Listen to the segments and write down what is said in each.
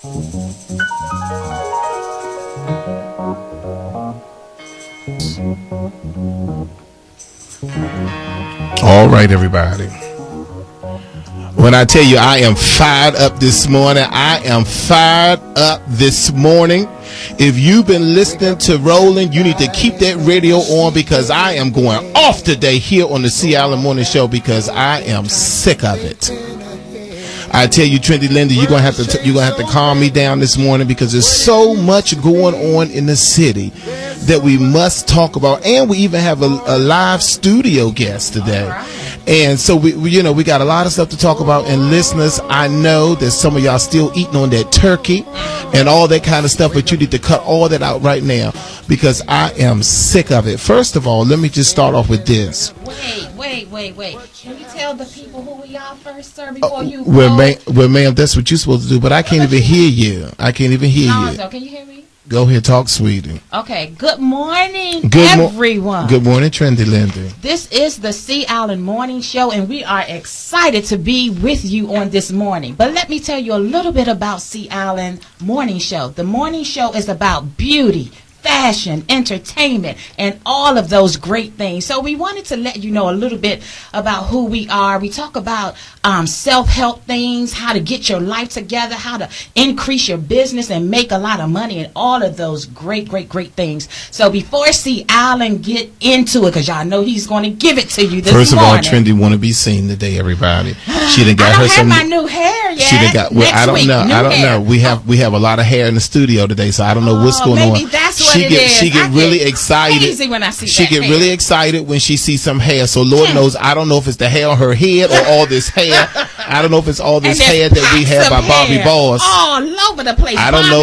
All right, everybody. When I tell you I am fired up this morning, I am fired up this morning. If you've been listening to Roland, you need to keep that radio on, because I am going off today here on the C. Allen Morning Show, because I am sick of it. I tell you, Trendy Linda, you're gonna have to calm me down this morning, because there's so much going on in the city that we must talk about, and we even have a live studio guest today. And so we got a lot of stuff to talk about. And listeners, I know that some of y'all still eating on that turkey and all that kind of stuff, but you need to cut all that out right now, because I am sick of it. First of all, let me just start off with this. Wait. Can you tell the people who we are first, sir, before you go? Well, ma'am, that's what you're supposed to do, but I can't even hear you. I can't even hear you. So can you hear me? Go ahead, talk, sweetie. Okay, good morning, everyone. Good morning, Trendy Linda. This is the C. Allen Morning Show, and we are excited to be with you on this morning. But let me tell you a little bit about C. Allen Morning Show. The morning show is about beauty, fashion, entertainment, and all of those great things. So we wanted to let you know a little bit about who we are. We talk about self-help things, how to get your life together, how to increase your business and make a lot of money, and all of those great things. So before C. Allen get into it, because y'all know he's going to give it to you this morning. First of all, Trendy want to be seen today, everybody. She done got her some. I don't have my new hair yet. She done got. Well, I don't know. We have a lot of hair in the studio today, so I don't know what's going on. Maybe that's what it is. She get really excited. When I see she that get hair. really excited when she sees some hair. So Lord knows, I don't know if it's the hair on her head or all this hair. I don't know if it's all this hair that we have by Bobby Boss. All over the place. I don't know.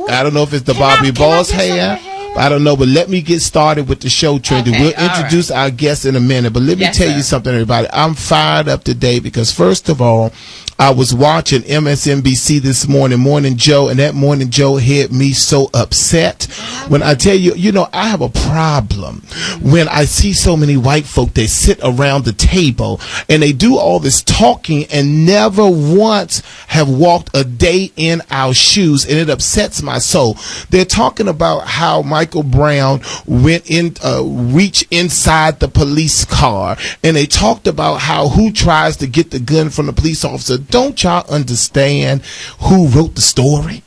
I don't know if it's the Bobby Boss hair. I don't know, but let me get started with the show, Trendy. Okay, we'll introduce our guests in a minute, but let me tell you something, everybody. I'm fired up today because, first of all, I was watching MSNBC this morning, Morning Joe, and that Morning Joe had me so upset. When I tell you, I have a problem when I see so many white folk, they sit around the table and they do all this talking and never once have walked a day in our shoes, and it upsets my soul. They're talking about how Michael Brown went in, reached inside the police car, and they talked about how who tries to get the gun from the police officer. Don't y'all understand who wrote the story?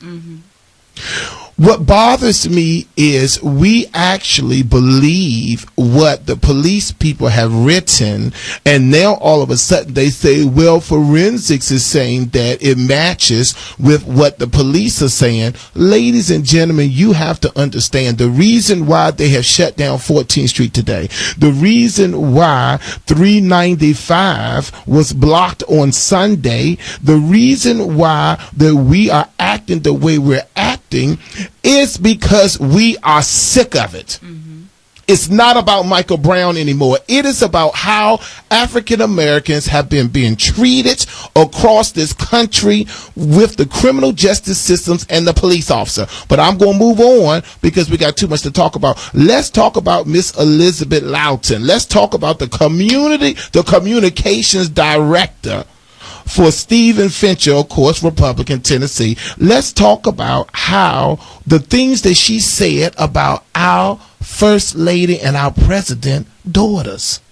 What bothers me is we actually believe what the police people have written, and now all of a sudden they say, well, forensics is saying that it matches with what the police are saying. Ladies and gentlemen, you have to understand the reason why they have shut down 14th Street today, the reason why 395 was blocked on Sunday, the reason why that we are acting the way we're acting is because we are sick of it. It's not about Michael Brown anymore. It is about how African Americans have been being treated across this country with the criminal justice systems and the police officer. But I'm going to move on because we got too much to talk about. Let's talk about Miss Elizabeth Loughton. Let's talk about the communications director for Stephen Fincher, of course, Republican, Tennessee. Let's talk about how the things that she said about our First Lady and our President daughters.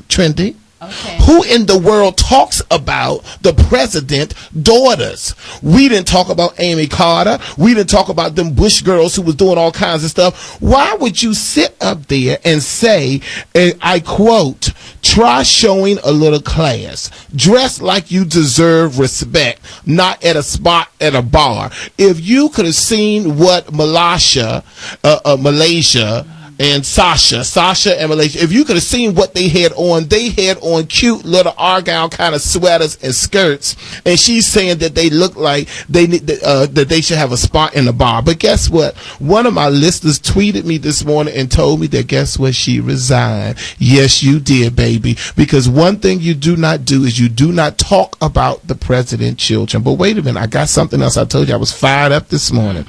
Trendy. Okay. Who in the world talks about the president daughters? We didn't talk about Amy Carter. We didn't talk about them Bush girls who was doing all kinds of stuff. Why would you sit up there and say, and I quote, try showing a little class, dress like you deserve respect, not at a spot at a bar? If you could have seen what Malaysia and Sasha and Malaysia, if you could have seen what they had on cute little Argyle kind of sweaters and skirts, and she's saying that they look like they need that they should have a spot in the bar. But guess what? One of my listeners tweeted me this morning and told me that guess what? She resigned. Yes, you did, baby. Because one thing you do not do is you do not talk about the president's children. But wait a minute, I got something else. I told you I was fired up this morning.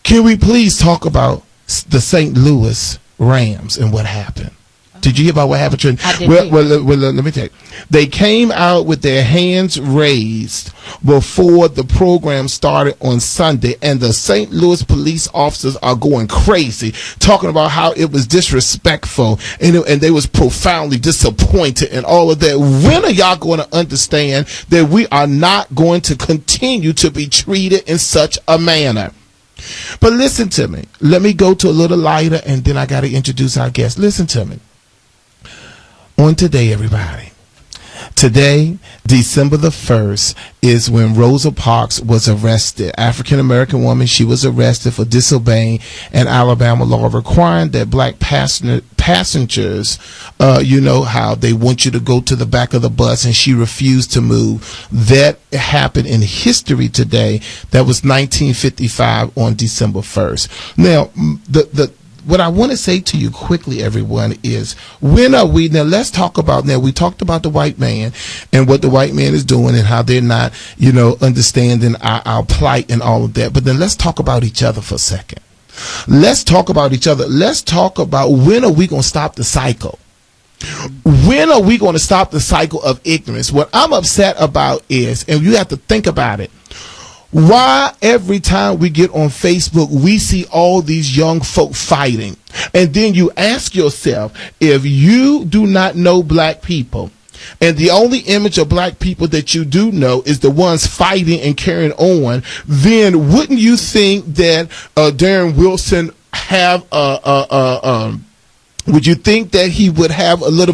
Can we please talk about the St. Louis Rams and what happened? Did you hear about what happened, Trent? I didn't. Well, let me tell you. They came out with their hands raised before the program started on Sunday, and the St. Louis police officers are going crazy, talking about how it was disrespectful and they was profoundly disappointed and all of that. When are y'all going to understand that we are not going to continue to be treated in such a manner? But listen to me. Let me go to a little lighter, and then I got to introduce our guest. Listen to me. On today, everybody. Today, December the 1st, is when Rosa Parks was arrested. African-American woman, she was arrested for disobeying an Alabama law requiring that black passengers, you know how they want you to go to the back of the bus, and she refused to move. That happened in history today. That was 1955 on December 1st. Now, what I want to say to you quickly, everyone, is when are we, now let's talk about, now we talked about the white man and what the white man is doing and how they're not, you know, understanding our plight and all of that. But then let's talk about each other for a second. Let's talk about each other. Let's talk about when are we going to stop the cycle? When are we going to stop the cycle of ignorance? What I'm upset about is, and you have to think about it, why every time we get on Facebook, we see all these young folk fighting. And then you ask yourself, if you do not know black people, and the only image of black people that you do know is the ones fighting and carrying on, then wouldn't you think that Darren Wilson have would you think that he would have a little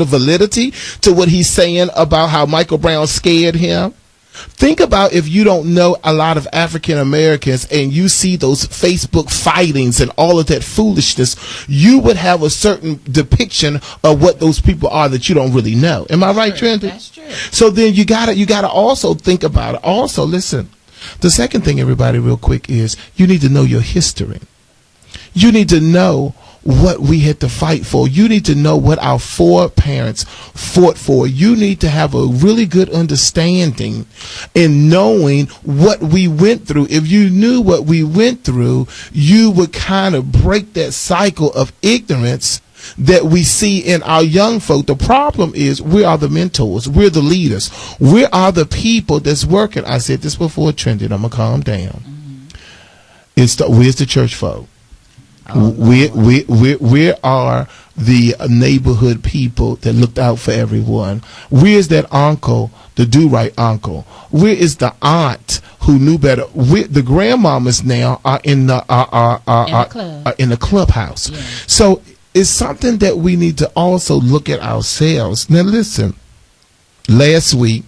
validity to what he's saying about how Michael Brown scared him? Think about if you don't know a lot of African Americans and you see those Facebook fightings and all of that foolishness, you would have a certain depiction of what those people are that you don't really know. Am I right, Trendy? That's true. So then you gotta also think about it. Also, listen, the second thing, everybody, real quick, is you need to know your history. You need to know what we had to fight for. You need to know what our foreparents fought for. You need to have a really good understanding in knowing what we went through. If you knew what we went through, you would kind of break that cycle of ignorance that we see in our young folk. The problem is we are the mentors. We're the leaders. We are the people that's working. I said this before, Trendy, I'm going to calm down. Where's the church folk? We are the neighborhood people that looked out for everyone. Where's that uncle, the do-right uncle? Where is the aunt who knew better? The grandmamas now are in the clubhouse. Yeah. So it's something that we need to also look at ourselves. Now listen, last week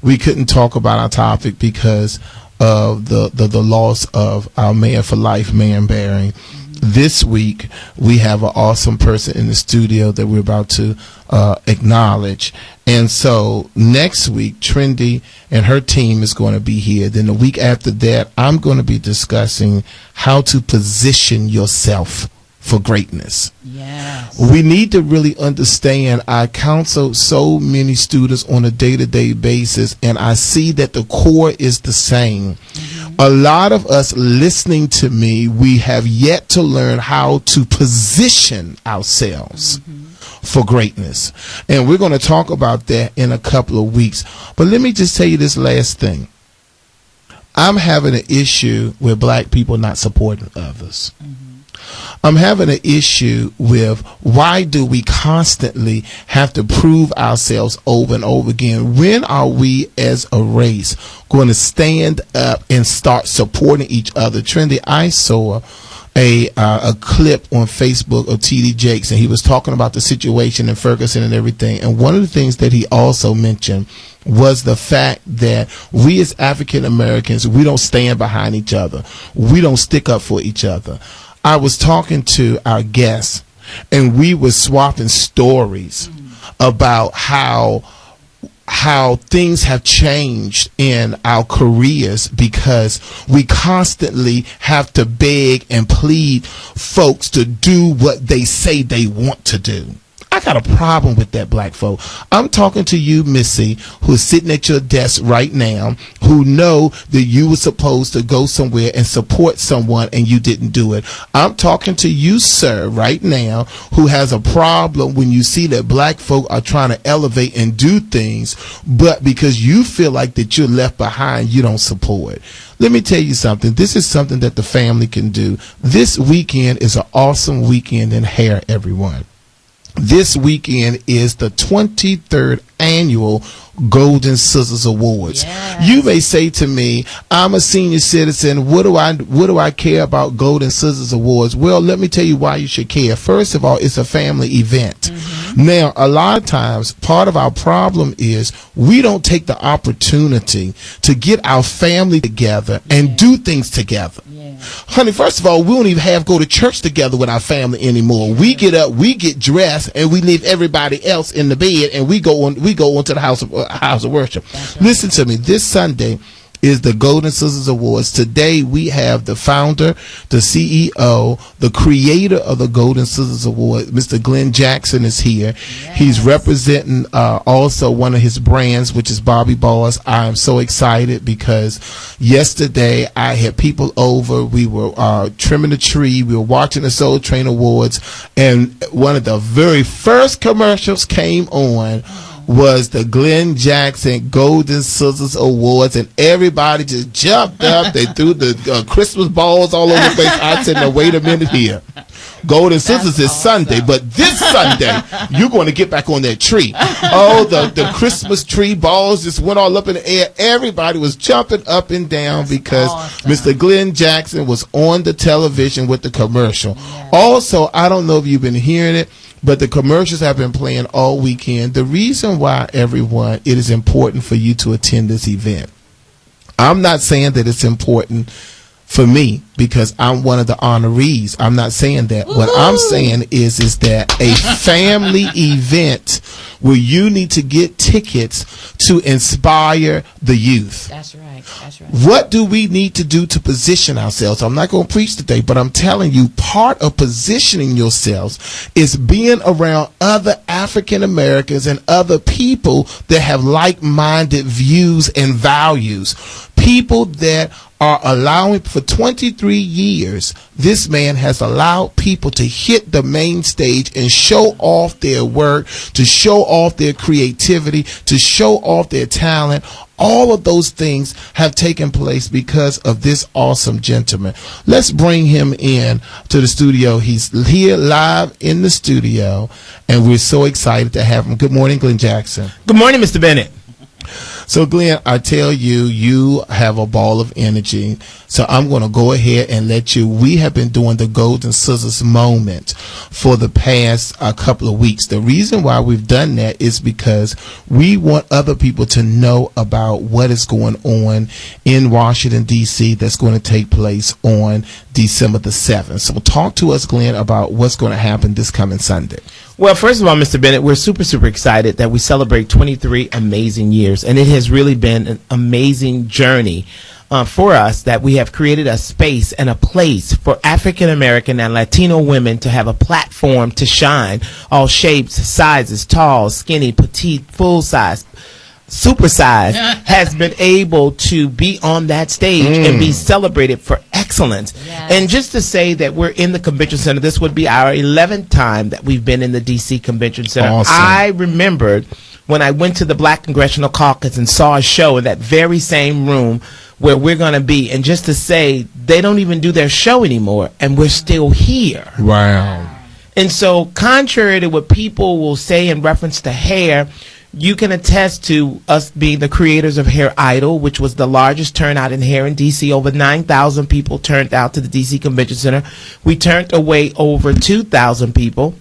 we couldn't talk about our topic because of the loss of our mayor for life, Mayor Barry. This week, we have an awesome person in the studio that we're about to acknowledge. And so next week, Trendy and her team is going to be here. Then the week after that, I'm going to be discussing how to position yourself for greatness. Yes. We need to really understand. I counsel so many students on a day-to-day basis, and I see that the core is the same. A lot of us listening to me, we have yet to learn how to position ourselves for greatness. And we're going to talk about that in a couple of weeks. But let me just tell you this last thing. I'm having an issue with black people not supporting others. I'm having an issue with why do we constantly have to prove ourselves over and over again? When are we as a race going to stand up and start supporting each other? Trendy, I saw a clip on Facebook of T.D. Jakes, and he was talking about the situation in Ferguson and everything. And one of the things that he also mentioned was the fact that we as African Americans, we don't stand behind each other. We don't stick up for each other. I was talking to our guests, and we were swapping stories about how things have changed in our careers because we constantly have to beg and plead folks to do what they say they want to do. I got a problem with that, black folk. I'm talking to you, Missy, who's sitting at your desk right now, who know that you were supposed to go somewhere and support someone and you didn't do it. I'm talking to you, sir, right now, who has a problem when you see that black folk are trying to elevate and do things, but because you feel like that you're left behind, you don't support. Let me tell you something. This is something that the family can do. This weekend is an awesome weekend in hair, everyone. This weekend is the 23rd annual Golden Scissors Awards. Yes. You may say to me, I'm a senior citizen. What do I care about Golden Scissors Awards? Well, let me tell you why you should care. First of all, it's a family event. Mm-hmm. Now, a lot of times, part of our problem is we don't take the opportunity to get our family together and do things together. Honey, first of all, we don't even go to church together with our family anymore. We get up, we get dressed, and we leave everybody else in the bed, and we go on to the house of worship. Right. Listen to me. This Sunday is the Golden Scissors Awards. Today we have the founder, the CEO, the creator of the Golden Scissors Award, Mr. Glenn Jackson is here. Yes. He's representing also one of his brands, which is Bobby Boss. I am so excited because yesterday I had people over. We were trimming the tree. We were watching the Soul Train Awards, and one of the very first commercials came on was the Glenn Jackson Golden Scissors Awards, and everybody just jumped up. They threw the Christmas balls all over the place. I said, no, wait a minute here. Golden Scissors is Sunday, but this Sunday, you're going to get back on that tree. Oh, the Christmas tree balls just went all up in the air. Everybody was jumping up and down because Mr. Glenn Jackson was on the television with the commercial. Yeah. Also, I don't know if you've been hearing it, but the commercials have been playing all weekend. The reason why, everyone, it is important for you to attend this event. I'm not saying that it's important for me because I'm one of the honorees. I'm not saying that. Woo-hoo! What I'm saying is that a family event where you need to get tickets to inspire the youth. That's right. That's right. What do we need to do to position ourselves? I'm not going to preach today, but I'm telling you, part of positioning yourselves is being around other African Americans and other people that have like-minded views and values. People that are allowing, for 23 years, this man has allowed people to hit the main stage and show off their work, to show off their creativity, to show off their talent. All of those things have taken place because of this awesome gentleman. Let's bring him in to the studio. He's here live in the studio, and we're so excited to have him. Good morning, Glenn Jackson. Good morning, Mr. Bennett. So, Glenn, I tell you, you have a ball of energy. So I'm going to go ahead and let you. We have been doing the Golden Scissors moment for the past couple of weeks. The reason why we've done that is because we want other people to know about what is going on in Washington, D.C. that's going to take place on December the 7th. So talk to us, Glenn, about what's going to happen this coming Sunday. Well, first of all, Mr. Bennett, we're super excited that we celebrate 23 amazing years, and it has really been an amazing journey for us that we have created a space and a place for African American and Latino women to have a platform to shine. All shapes, sizes, tall, skinny, petite, full size, super size, has been able to be on that stage and be celebrated for excellence. Yes. And just to say that we're in the convention center, this would be our 11th time that we've been in the D.C. Convention Center. Awesome. I remembered when I went to the Black Congressional Caucus and saw a show in that very same room where we're going to be, and just to say they don't even do their show anymore, and we're still here. Wow. And so contrary to what people will say in reference to hair, you can attest to us being the creators of Hair Idol, which was the largest turnout in hair in D.C. Over 9,000 people turned out to the D.C. Convention Center. We turned away over 2,000 people.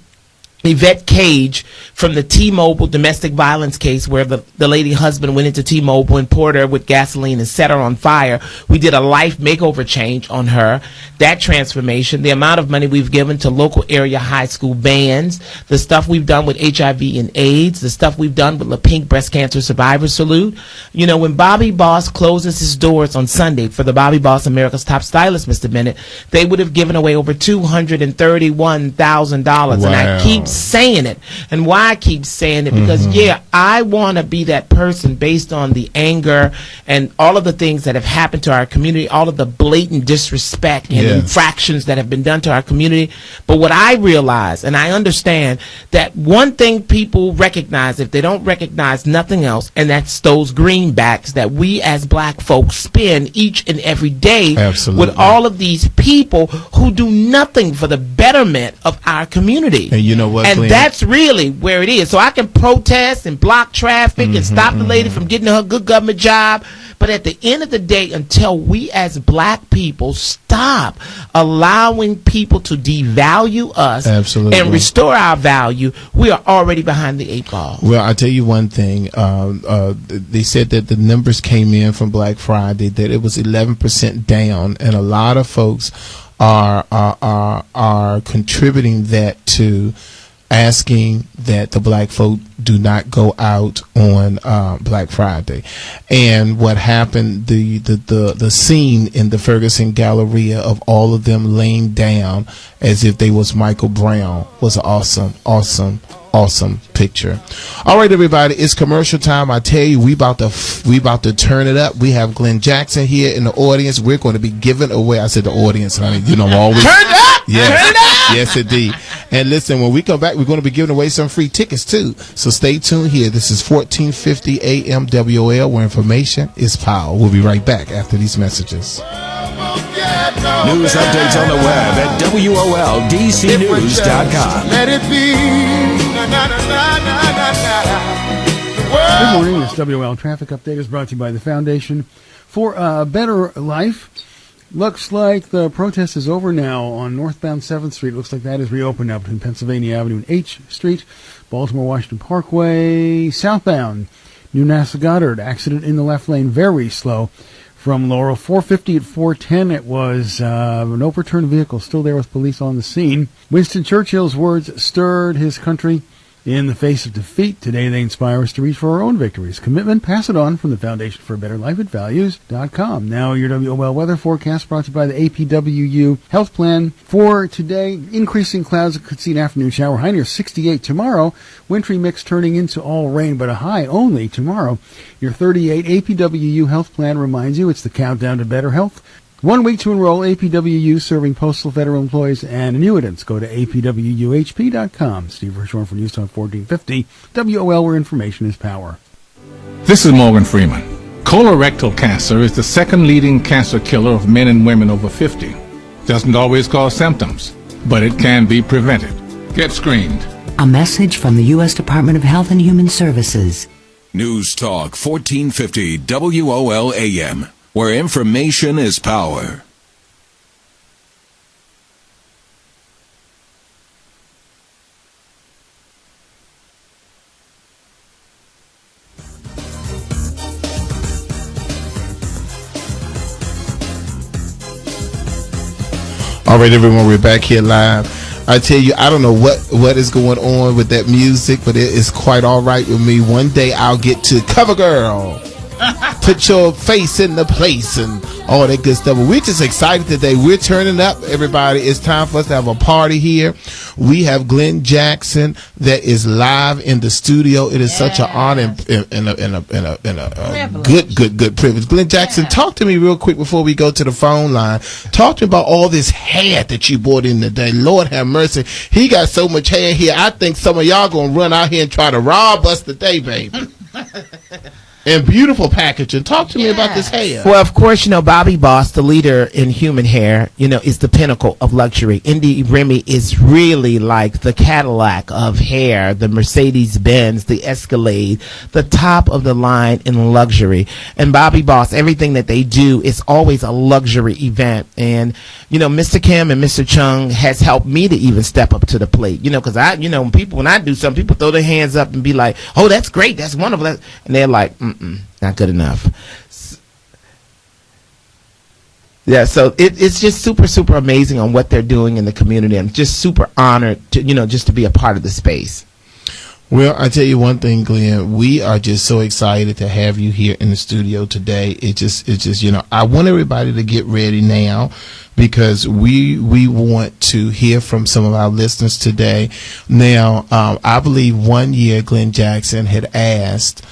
Yvette Cage from the T-Mobile domestic violence case where the lady husband went into T-Mobile and poured her with gasoline and set her on fire. We did a life makeover change on her. That transformation, the amount of money we've given to local area high school bands, the stuff we've done with HIV and AIDS, the stuff we've done with the Pink Breast Cancer Survivor Salute. You know, when Bobby Boss closes his doors on Sunday for the Bobby Boss America's Top Stylist, Mr. Bennett, they would have given away over $231,000. Wow. And I keep saying it. And why I keep saying it, because I want to be that person based on the anger and all of the things that have happened to our community, all of the blatant disrespect and infractions that have been done to our community. But what I realize, and I understand, that one thing people recognize, if they don't recognize nothing else, and that's those greenbacks that we as black folks spend each and every day with all of these people who do nothing for the betterment of our community. And you know what, and Glenn? That's really where it is. So I can protest and block traffic and stop the lady from getting her good government job, but at the end of the day, until we as black people stop allowing people to devalue us and restore our value, we are already behind the 8 ball. Well, I'll tell you one thing. They said that the numbers came in from Black Friday that it was 11% down, and a lot of folks are contributing that to asking that the black folk do not go out on Black Friday. And what happened, the scene in the Ferguson Galleria of all of them laying down as if they was Michael Brown was an awesome picture. All right, everybody, it's commercial time. I tell you, we about to turn it up. We have Glenn Jackson here in the audience. We're going to be giving away. I said the audience, honey. You know, I'm always turn it up. Yes, turn it up. Yes, indeed. And listen, when we come back, we're going to be giving away some free tickets too. So stay tuned here. This is 1450 AM WOL, where information is power. We'll be right back after these messages. News updates on the web at WOLDCnews.com. Let it be. Good morning. This WL Traffic Update is brought to you by the Foundation for a Better Life. Looks like the protest is over now on northbound 7th Street. Looks like that is reopened now between Pennsylvania Avenue and H Street. Baltimore-Washington Parkway, southbound. New Nassau Goddard, accident in the left lane, very slow. From Laurel, 450 at 410, it was an overturned vehicle still there with police on the scene. Winston Churchill's words stirred his country in the face of defeat. Today they inspire us to reach for our own victories. Commitment, pass it on from the Foundation for a Better Life at values.com. Now your WOL weather forecast brought to you by the APWU Health Plan. For today, increasing clouds, could see an afternoon shower, high near 68 tomorrow. Wintry mix turning into all rain, but a high only tomorrow. Your 38 APWU Health Plan reminds you it's the countdown to better health. 1 week to enroll. APWU serving postal federal employees and annuitants. Go to apwuhp.com. Steve Hirschhorn for News Talk 1450 WOL, where information is power. This is Morgan Freeman. Colorectal cancer is the second leading cancer killer of men and women over 50. Doesn't always cause symptoms, but it can be prevented. Get screened. A message from the U.S. Department of Health and Human Services. News Talk 1450 WOL AM, where information is power. All right, everyone, we're back here live. I tell you, I don't know what is going on with that music, but it is quite all right with me. One day I'll get to Cover Girl. Put your face in the place and all that good stuff. But we're just excited today. We're turning up, everybody. It's time for us to have a party here. We have Glenn Jackson that is live in the studio. It is such an honor and a good privilege. Glenn Jackson, talk to me real quick before we go to the phone line. Talk to me about all this hair that you brought in today. Lord have mercy. He got so much hair here. I think some of y'all gonna run out here and try to rob us today, baby. And beautiful packaging. Talk to me about this hair. Well, of course, Bobby Boss, the leader in human hair, is the pinnacle of luxury. Indy Remy is really like the Cadillac of hair, the Mercedes-Benz, the Escalade, the top of the line in luxury. And Bobby Boss, everything that they do is always a luxury event. And, Mr. Kim and Mr. Chung has helped me to even step up to the plate. Because when I do something, people throw their hands up and be like, oh, that's great, that's wonderful. And they're like, not good enough. Yeah, so it's just super, super amazing on what they're doing in the community. I'm just super honored to, just to be a part of the space. Well, I tell you one thing, Glenn, we are just so excited to have you here in the studio today. It's just, I want everybody to get ready now. because we want to hear from some of our listeners today. Now, I believe one year Glenn Jackson had asked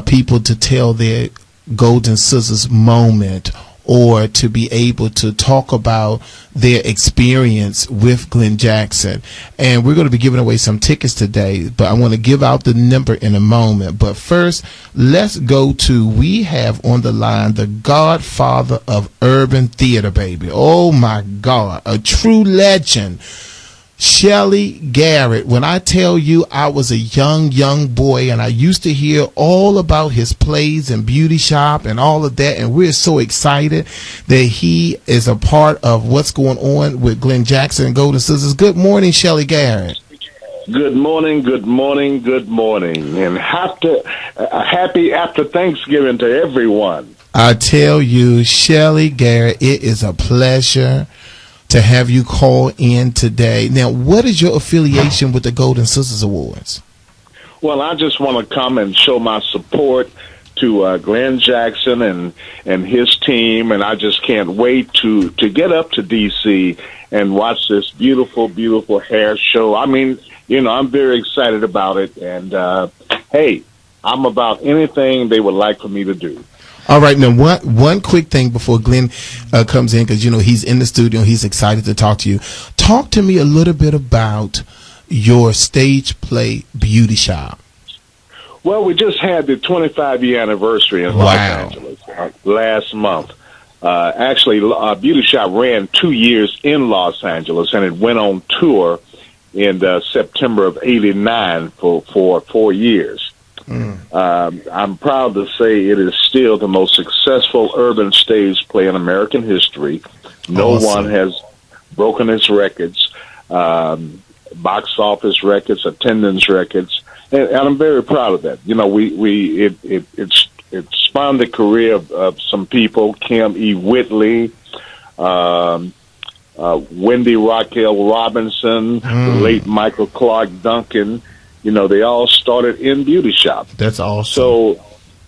people to tell their golden scissors moment, or to be able to talk about their experience with Glenn Jackson. And we're going to be giving away some tickets today, but I want to give out the number in a moment. But first, let's go to, we have on the line the godfather of urban theater, baby. Oh my God, a true legend. Shelley Garrett. When I tell you I was a young boy and I used to hear all about his plays and beauty shop and all of that, and we're so excited that he is a part of what's going on with Glenn Jackson and Golden Scissors. Good morning, Shelley Garrett. Good morning, good morning, good morning, and happy after Thanksgiving to everyone. I tell you, Shelley Garrett, it is a pleasure to have you call in today. Now, what is your affiliation with the Golden Scissors Awards? Well, I just want to come and show my support to Glenn Jackson and his team, and I just can't wait to get up to D.C. and watch this beautiful, beautiful hair show. I mean, I'm very excited about it, and hey, I'm about anything they would like for me to do. All right, now one quick thing before Glenn comes in, because he's in the studio, he's excited to talk to you. Talk to me a little bit about your stage play beauty shop. Well, we just had the 25-year anniversary in Los Angeles last month. Actually, beauty shop ran 2 years in Los Angeles, and it went on tour in September of '89 for 4 years. I'm proud to say it is still the most successful urban stage play in American history. No one has broken its records, box office records, attendance records, and I'm very proud of that. It spawned the career of some people: Kim E. Whitley, Wendy Raquel Robinson, the late Michael Clark Duncan. They all started in beauty shop. That's awesome. So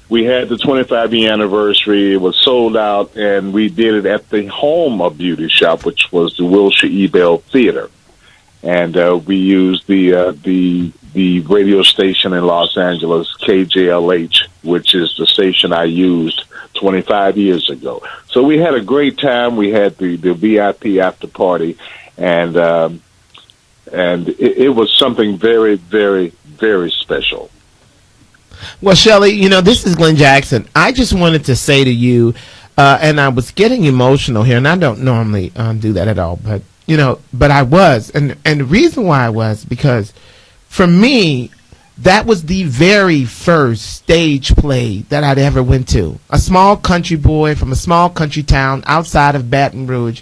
we had the 25-year anniversary. It was sold out, and we did it at the home of beauty shop, which was the Wilshire Ebell Theater. And we used the radio station in Los Angeles, KJLH, which is the station I used 25 years ago. So we had a great time. We had the VIP after party, and it was something very, very, very special. Well, Shelley, this is Glenn Jackson. I just wanted to say to you, and I was getting emotional here, and I don't normally do that at all, but but I was, and the reason why I was, because for me, that was the very first stage play that I'd ever went to. A small country boy from a small country town outside of Baton Rouge.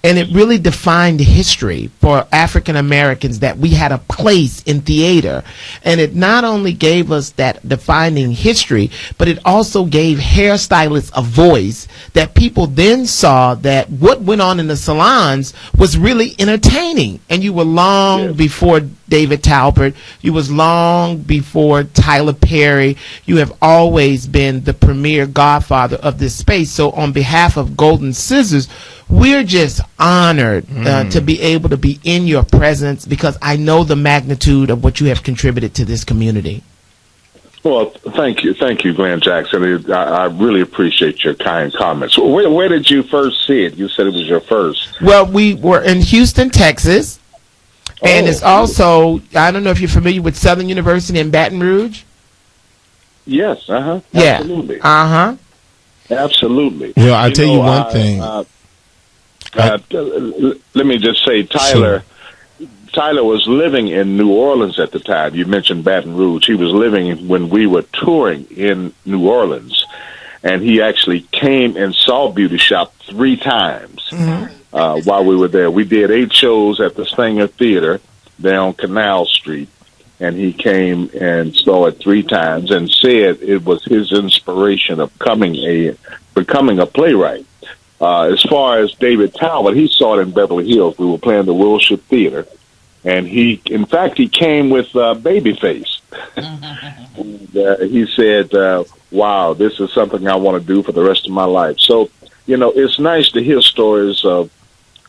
And it really defined history for African Americans, that we had a place in theater. And it not only gave us that defining history, but it also gave hairstylists a voice, that people then saw that what went on in the salons was really entertaining. And you were long before David Talbert. You was long before Tyler Perry. You have always been the premier godfather of this space. So on behalf of Golden Scissors, we're just honored to be able to be in your presence, because I know the magnitude of what you have contributed to this community. Well, thank you, Glenn Jackson. I really appreciate your kind comments. Where did you first see it? You said it was your first. Well, we were in Houston, Texas, and it's also, I don't know if you're familiar with Southern University in Baton Rouge. Yes, Yeah, absolutely. Absolutely. Well, I'll tell you one thing. Let me just say, Tyler was living in New Orleans at the time. You mentioned Baton Rouge. He was living when we were touring in New Orleans, and he actually came and saw Beauty Shop 3 times while we were there. We did 8 shows at the Stinger Theater down Canal Street, and he came and saw it 3 times and said it was his inspiration of becoming a playwright. As far as David Talbot, he saw it in Beverly Hills. We were playing the Wilshire Theater, and he came with Babyface. And, he said, wow, this is something I want to do for the rest of my life. So, it's nice to hear stories of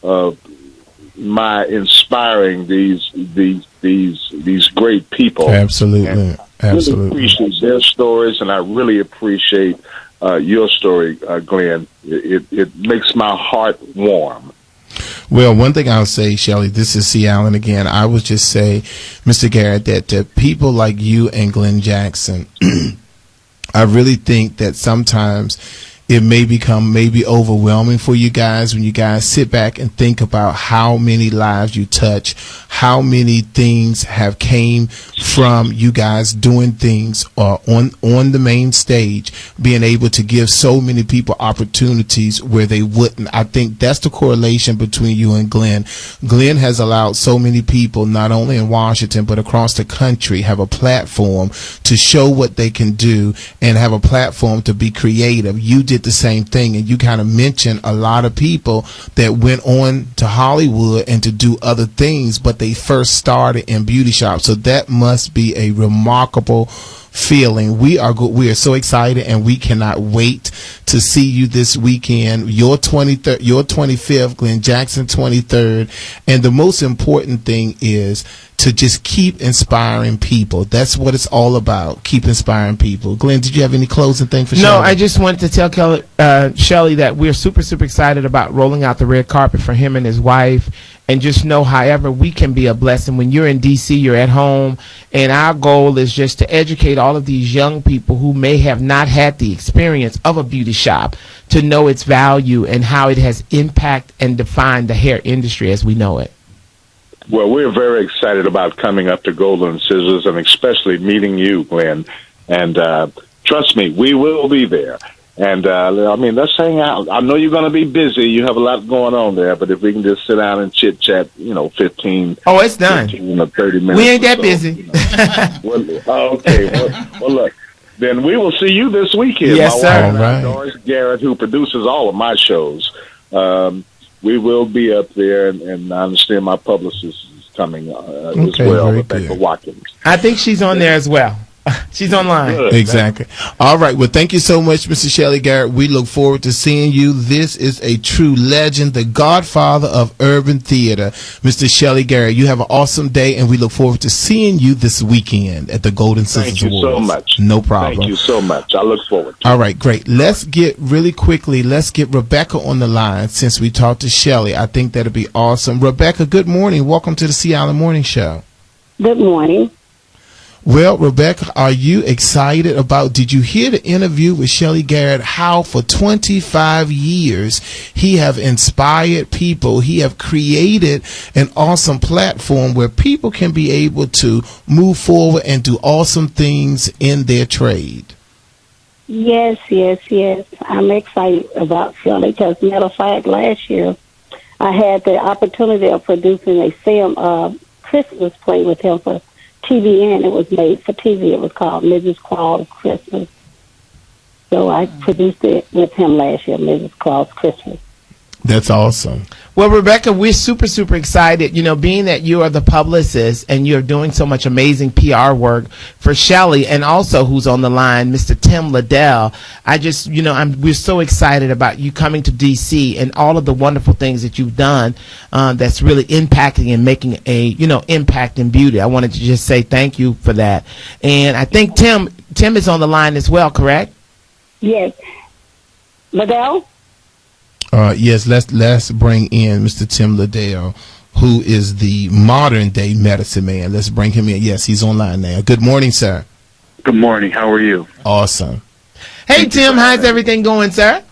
my inspiring these great people. Absolutely. I really appreciate their stories, and I really appreciate your story, Glenn. It makes my heart warm. Well, one thing I'll say, Shelley, this is C. Allen again. I would just say, Mr. Garrett, that people like you and Glenn Jackson, I really think that sometimes it may become maybe overwhelming for you guys when you guys sit back and think about how many lives you touch, how many things have came from you guys doing things on the main stage, being able to give so many people opportunities where they wouldn't. I think that's the correlation between you and Glenn. Glenn has allowed so many people, not only in Washington but across the country, have a platform to show what they can do and have a platform to be creative. You did the same thing, and you kind of mentioned a lot of people that went on to Hollywood and to do other things, but they first started in beauty shops. So that must be a remarkable feeling. We are so excited, and we cannot wait to see you this weekend. Your 25th, Glenn Jackson 23rd, and the most important thing is to just keep inspiring people. That's what it's all about. Keep inspiring people. Glenn, did you have any closing thing for Shelley? No, I just wanted to tell Shelley that we're super excited about rolling out the red carpet for him and his wife. And just know, however, we can be a blessing. When you're in D.C., you're at home, and our goal is just to educate all of these young people who may have not had the experience of a beauty shop to know its value and how it has impacted and defined the hair industry as we know it. Well, we're very excited about coming up to Golden Scissors, and especially meeting you, Glenn. And trust me, we will be there. And, let's hang out. I know you're going to be busy. You have a lot going on there, but if we can just sit down and chit-chat, 15 it's done. 15 or 30 minutes. We ain't that busy. Okay. Well, look, then we will see you this weekend. Yes, sir. My wife, Doris Garrett, who produces all of my shows, we will be up there, and I understand my publicist is coming as well, Rebecca Watkins. I think she's on there as well. She's online. Good. Exactly. All right. Well, thank you so much, Mr. Shelley Garrett. We look forward to seeing you. This is a true legend, the godfather of urban theater, Mr. Shelley Garrett. You have an awesome day, and we look forward to seeing you this weekend at the Golden Scissors Awards. Thank you so much. No problem. Thank you so much. I look forward to it. All right, great. Let's get Rebecca on the line since we talked to Shelley. I think that'll be awesome. Rebecca, good morning. Welcome to the C. Allen Morning Show. Good morning. Well, Rebecca, are you excited did you hear the interview with Shelley Garrett, how for 25 years he have inspired people, he have created an awesome platform where people can be able to move forward and do awesome things in their trade? Yes. I'm excited about Shelley because, matter of fact, last year I had the opportunity of producing a film, Christmas play with him for TVN. It was made for TV. It was called Mrs. Claus Christmas. So I produced it with him last year, Mrs. Claus Christmas. That's awesome. Well, Rebecca, we're super excited, being that you are the publicist and you're doing so much amazing PR work for Shelley, and also who's on the line, Mr. Tim Liddell. We're so excited about you coming to D.C. and all of the wonderful things that you've done that's really impacting and making a, impact in beauty. I wanted to just say thank you for that. And I think Tim is on the line as well, correct? Yes. Liddell? Yes, let's bring in Mr. Tim Liddell, who is the modern day medicine man. Let's bring him in. Yes, he's online now. Good morning, sir. Good morning. How are you? Awesome. Hey, Tim, how's everything going, sir?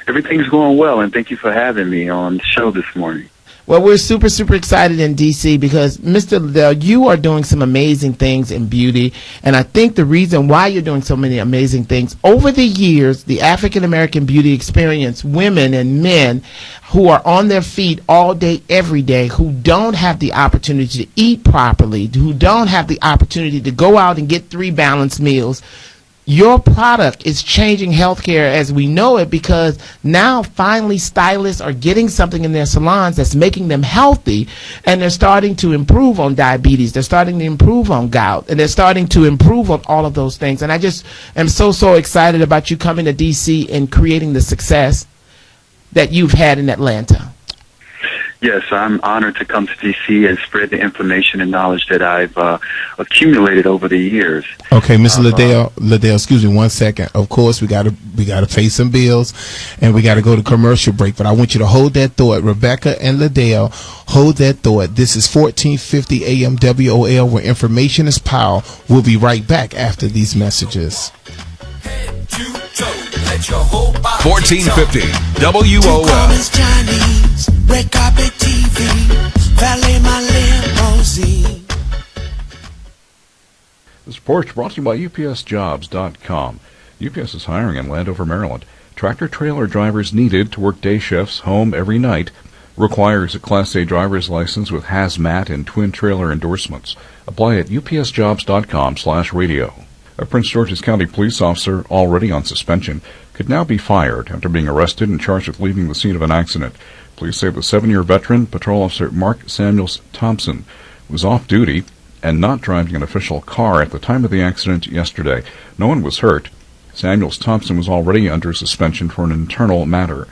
Everything's going well, and thank you for having me on the show this morning. Well, we're super excited in D.C. because, Mr. Liddell, you are doing some amazing things in beauty. And I think the reason why you're doing so many amazing things, over the years, the African-American beauty experience, women and men who are on their feet all day, every day, who don't have the opportunity to eat properly, who don't have the opportunity to go out and get 3 balanced meals, your product is changing healthcare as we know it, because now finally stylists are getting something in their salons that's making them healthy, and they're starting to improve on diabetes, they're starting to improve on gout, and they're starting to improve on all of those things. And I just am so excited about you coming to DC and creating the success that you've had in Atlanta. Yes, I'm honored to come to D.C. and spread the information and knowledge that I've accumulated over the years. Okay, Mr. Liddell, excuse me 1 second. Of course, we gotta pay some bills, and we gotta go to commercial break. But I want you to hold that thought, Rebecca and Liddell. Hold that thought. This is 1450 AM WOL, where information is power. We'll be right back after these messages. 1450 WOL. Red carpet TV, valet my limousine. This report is brought to you by UPSJobs.com. UPS is hiring in Landover, Maryland. Tractor-trailer drivers needed to work day shifts, home every night. Requires a Class A driver's license with hazmat and twin trailer endorsements. Apply at UPSJobs.com/radio. A Prince George's County police officer, already on suspension, could now be fired after being arrested and charged with leaving the scene of an accident. Police say the 7-year veteran, Patrol Officer Mark Samuels Thompson, was off duty and not driving an official car at the time of the accident yesterday. No one was hurt. Samuels Thompson was already under suspension for an internal matter.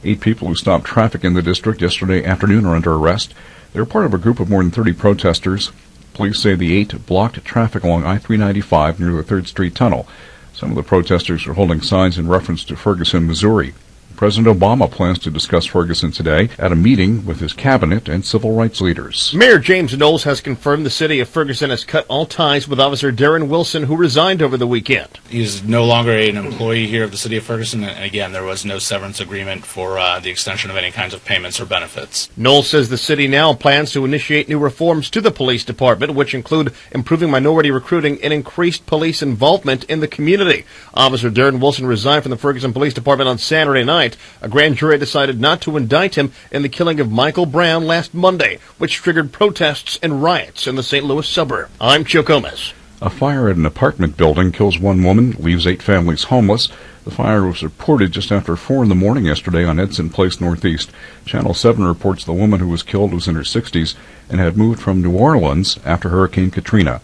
8 people who stopped traffic in the district yesterday afternoon are under arrest. They were part of a group of more than 30 protesters. Police say the 8 blocked traffic along I-395 near the 3rd Street Tunnel. Some of the protesters are holding signs in reference to Ferguson, Missouri. President Obama plans to discuss Ferguson today at a meeting with his cabinet and civil rights leaders. Mayor James Knowles has confirmed the city of Ferguson has cut all ties with Officer Darren Wilson, who resigned over the weekend. He's no longer an employee here of the city of Ferguson, and again, there was no severance agreement for the extension of any kinds of payments or benefits. Knowles says the city now plans to initiate new reforms to the police department, which include improving minority recruiting and increased police involvement in the community. Officer Darren Wilson resigned from the Ferguson Police Department on Saturday night. A grand jury decided not to indict him in the killing of Michael Brown last Monday, which triggered protests and riots in the St. Louis suburb. I'm Joe Gomez. A fire at an apartment building kills 1 woman, leaves 8 families homeless. The fire was reported just after 4 in the morning yesterday on Edson Place Northeast. Channel 7 reports the woman who was killed was in her 60s and had moved from New Orleans after Hurricane Katrina.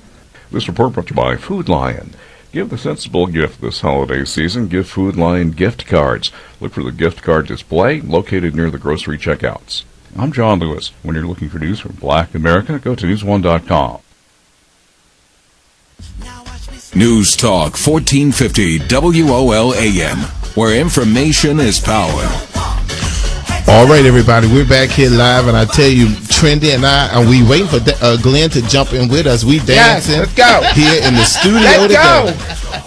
This report brought to you by Food Lion. Give the sensible gift this holiday season. Give Food Lion gift cards. Look for the gift card display located near the grocery checkouts. I'm John Lewis. When you're looking for news from Black America, go to newsone.com. News Talk 1450 WOL AM, where information is power. All right, everybody, we're back here live, and I tell you, Trendy and we waiting for Glenn to jump in with us. We dancing. Yes, let's go. Here in the studio let's today. Go.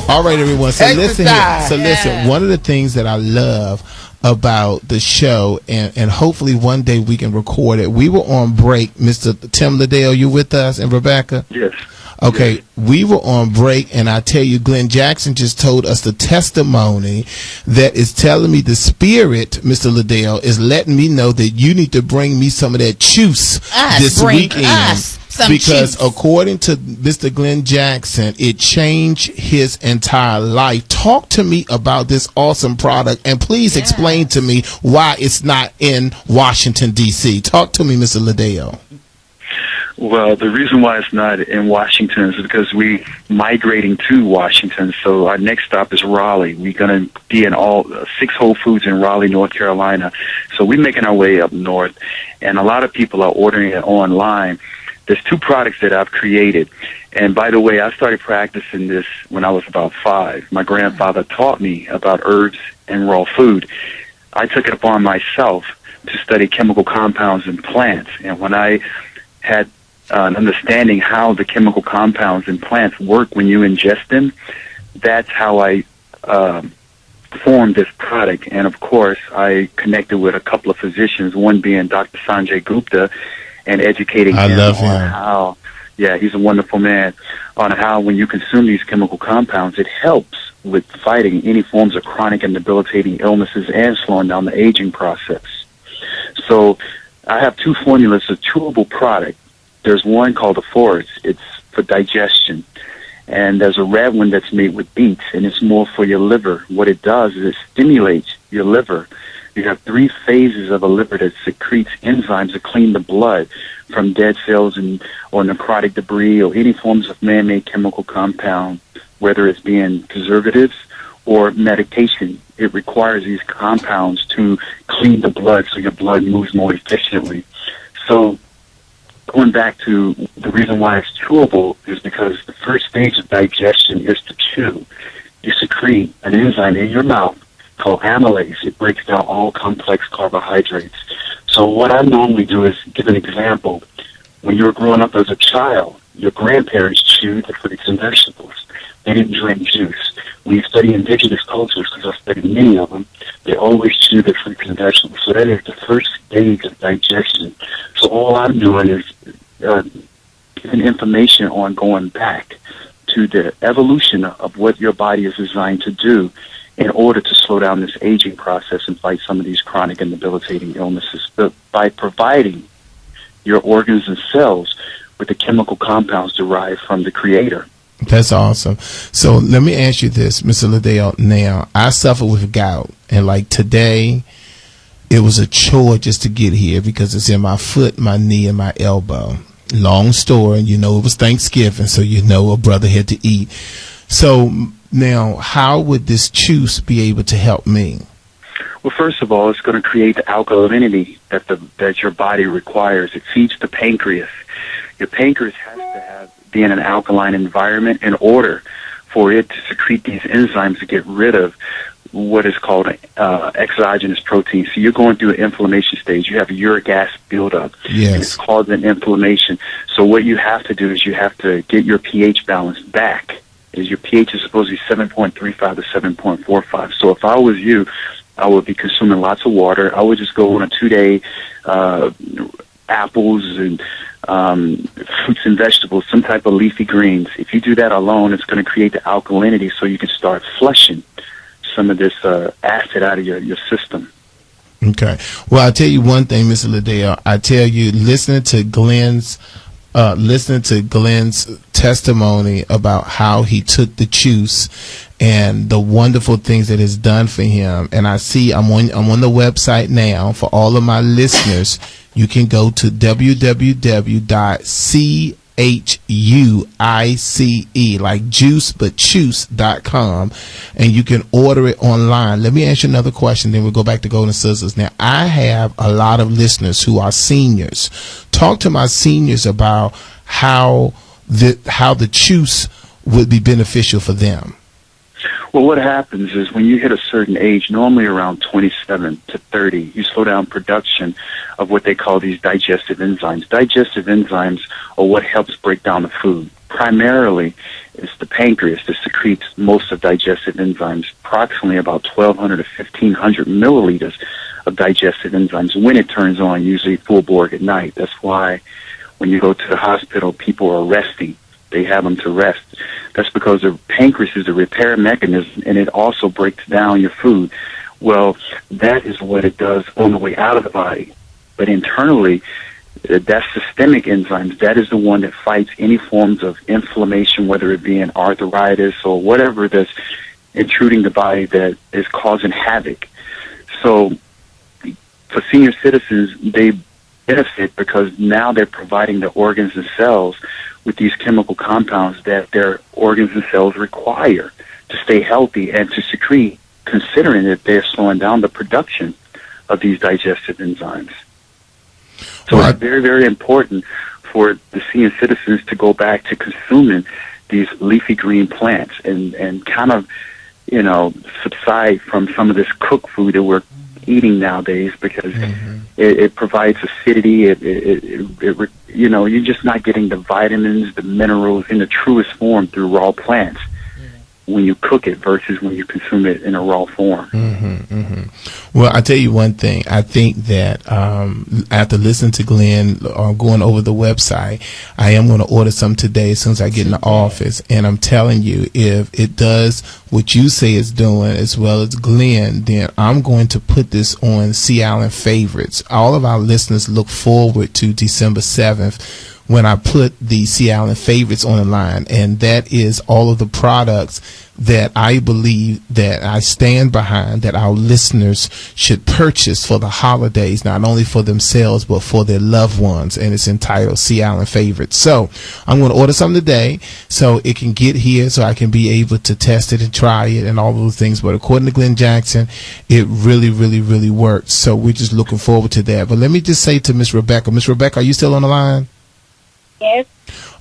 All right, everyone. So Exercise. listen here. So listen, one of the things that I love about the show, and hopefully one day we can record it. We were on break. Mr. Tim Liddell, you with us, and Rebecca? Yes. Okay, we were on break, and I tell you, Glenn Jackson just told us the testimony that is telling me the spirit, Mr. Liddell, is letting me know that you need to bring me some of that juice this weekend. Because according to Mr. Glenn Jackson, it changed his entire life. Talk to me about this awesome product, and please explain to me why it's not in Washington, D.C. Talk to me, Mr. Liddell. Well, the reason why it's not in Washington is because we're migrating to Washington. So our next stop is Raleigh. We're going to be in all 6 Whole Foods in Raleigh, North Carolina. So we're making our way up north, and a lot of people are ordering it online. There's 2 products that I've created. And by the way, I started practicing this when I was about 5. My grandfather taught me about herbs and raw food. I took it upon myself to study chemical compounds in plants. And when I had an understanding how the chemical compounds in plants work when you ingest them, that's how I formed this product. And of course, I connected with a couple of physicians, one being Dr. Sanjay Gupta, and educating him on how, he's a wonderful man, on how when you consume these chemical compounds, it helps with fighting any forms of chronic and debilitating illnesses and slowing down the aging process. So I have 2 formulas, a chewable product. There's one called the Forest. It's for digestion. And there's a red one that's made with beets, and it's more for your liver. What it does is it stimulates your liver. You have 3 phases of a liver that secretes enzymes to clean the blood from dead cells or necrotic debris or any forms of man-made chemical compound, whether it's being preservatives or medication. It requires these compounds to clean the blood so your blood moves more efficiently. So going back to the reason why it's chewable is because the first stage of digestion is to chew. You secrete an enzyme in your mouth called amylase. It breaks down all complex carbohydrates. So what I normally do is give an example. When you were growing up as a child, your grandparents chewed the fruits and vegetables. They didn't drink juice. When you study indigenous cultures, because I studied many of them, they always chew the fruits and vegetables. So that is the first stage of digestion. So all I'm doing is giving information on going back to the evolution of what your body is designed to do in order to slow down this aging process and fight some of these chronic and debilitating illnesses. But by providing your organs and cells with the chemical compounds derived from the Creator. That's awesome. So let me ask you this, Mr. Liddell. Now, I suffer with gout, and like today, it was a chore just to get here because it's in my foot, my knee, and my elbow. Long story, it was Thanksgiving, so a brother had to eat. So now, how would this juice be able to help me? Well, first of all, it's going to create the alkalinity that your body requires. It feeds the pancreas. Your pancreas has to be in an alkaline environment in order for it to secrete these enzymes to get rid of what is called exogenous protein. So you're going through an inflammation stage. You have uric acid buildup. Yes. And it's causing inflammation. So what you have to do is you have to get your pH balance back. Your pH is supposed to be 7.35 to 7.45. So if I was you, I would be consuming lots of water. I would just go on a 2-day apples and fruits and vegetables, some type of leafy greens. If you do that alone, it's going to create the alkalinity so you can start flushing some of this acid out of your system. Okay. Well, I'll tell you one thing, Mr. Liddell. I tell you, listening to Glenn's testimony about how he took the juice and the wonderful things that it's done for him. And I see I'm on the website now. For all of my listeners, you can go to www.chuice, like juice, but choose.com, and you can order it online. Let me ask you another question, then we'll go back to Golden Scissors. Now, I have a lot of listeners who are seniors. Talk to my seniors about how the juice would be beneficial for them. Well, what happens is when you hit a certain age, normally around 27 to 30, you slow down production of what they call these digestive enzymes. Digestive enzymes are what helps break down the food. Primarily, it's the pancreas that secretes most of digestive enzymes, approximately about 1,200 to 1,500 milliliters of digestive enzymes when it turns on, usually full bore at night. That's why when you go to the hospital, people are resting. They have them to rest. That's because the pancreas is a repair mechanism, and it also breaks down your food. Well, that is what it does on the way out of the body. But internally, that's systemic enzymes. That is the one that fights any forms of inflammation, whether it be an arthritis or whatever that's intruding the body that is causing havoc. So for senior citizens, they benefit because now they're providing the organs and cells with these chemical compounds that their organs and cells require to stay healthy and to secrete, considering that they're slowing down the production of these digestive enzymes. So it's very, very important for the senior citizens to go back to consuming these leafy green plants and kind of, subside from some of this cooked food that we're eating nowadays, because it provides acidity. You're just not getting the vitamins, the minerals in the truest form through raw plants when you cook it versus when you consume it in a raw form. Well, I tell you one thing. I think that after listening to Glenn going over the website, I am going to order some today as soon as I get in the office. And I'm telling you, if it does what you say it's doing as well as Glenn, then I'm going to put this on Sea Island Favorites. All of our listeners look forward to December 7th when I put the Sea Island Favorites on the line, and that is all of the products that I believe that I stand behind, that our listeners should purchase for the holidays, not only for themselves but for their loved ones, and it's entitled Sea Island Favorites. So I'm going to order some today so it can get here, so I can be able to test it and try it and all those things. But according to Glenn Jackson, it really, really, really works. So we're just looking forward to that. But let me just say to Miss Rebecca, are you still on the line? Yes.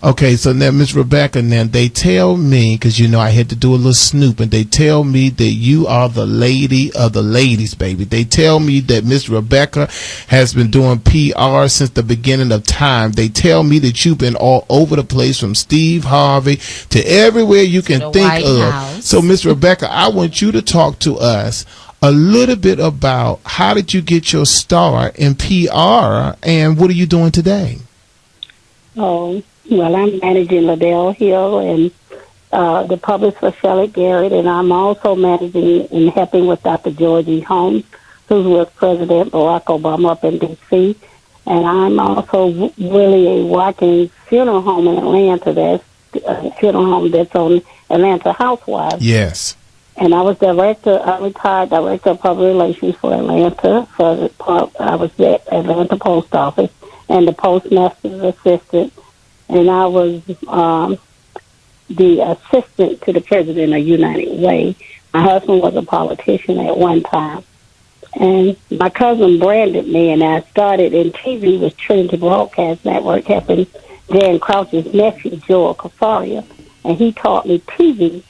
Okay, so now, Miss Rebecca, now they tell me, because you know I had to do a little snoop, and they tell me that you are the lady of the ladies, baby. They tell me that Miss Rebecca has been doing PR since the beginning of time. They tell me that you've been all over the place, from Steve Harvey to everywhere you can think White of. House. So, Miss Rebecca, I want you to talk to us a little bit about how did you get your start in PR, and what are you doing today? Oh, well, I'm managing Liddell Hill and the publisher for Shelley Garrett, and I'm also managing and helping with Dr. Georgie Holmes, who's with President Barack Obama up in D.C., and I'm also really a Watkins funeral home in Atlanta. That's a funeral home that's on Atlanta Housewives. Yes. And I was retired director of public relations for Atlanta. I was at Atlanta Post Office and the postmaster's assistant. And I was the assistant to the president of United Way. My husband was a politician at one time. And my cousin branded me, and I started in TV with Trinity Broadcast Network, helping Dan Crouch's nephew, Joel Casaria. And he taught me TV.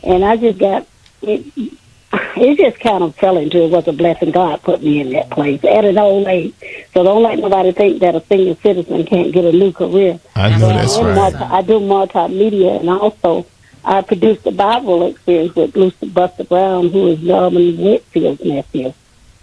And I just got it just kind of fell into it. Was a blessing. God put me in that place at an old age. So don't let nobody think that a senior citizen can't get a new career. I know that's right. I do multimedia, and also I produced the Bible experience with Buster Brown, who is Norman Whitfield's nephew.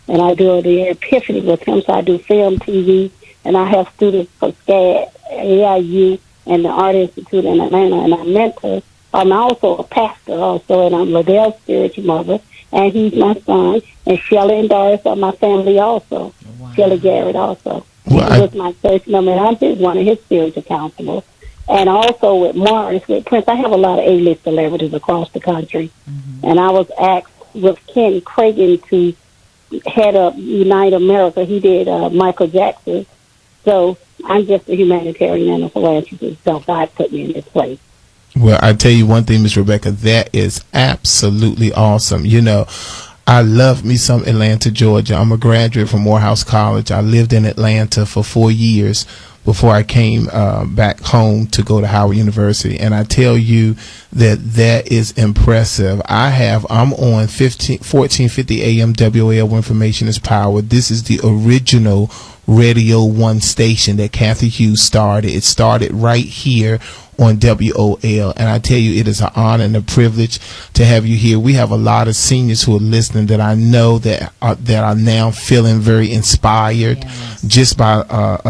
And I do the Epiphany with him, so I do film, TV, and I have students for SCAD, AIU, and the Art Institute in Atlanta, and I mentor. I'm also a pastor also, and I'm Liddell's spiritual mother, and he's my son, and Shelley and Doris are my family also. Wow. Shelley Garrett also. Well, he was my church member, and I'm just one of his spiritual counselors. And also with Morris, with Prince, I have a lot of A-list celebrities across the country. Mm-hmm. And I was asked with Ken Cragen to head up Unite America. He did Michael Jackson. So I'm just a humanitarian and a philanthropist, so God put me in this place. Well, I tell you one thing, Miss Rebecca, that is absolutely awesome. You know, I love me some Atlanta, Georgia. I'm a graduate from Morehouse College. I lived in Atlanta for 4 years before I came back home to go to Howard University. And I tell you that is impressive. I'm on 1450 AM WOL, Information is Power. This is the original Radio 1 station that Kathy Hughes started. It started right here on WOL, and I tell you, it is an honor and a privilege to have you here. We have a lot of seniors who are listening that I know that are now feeling very inspired just by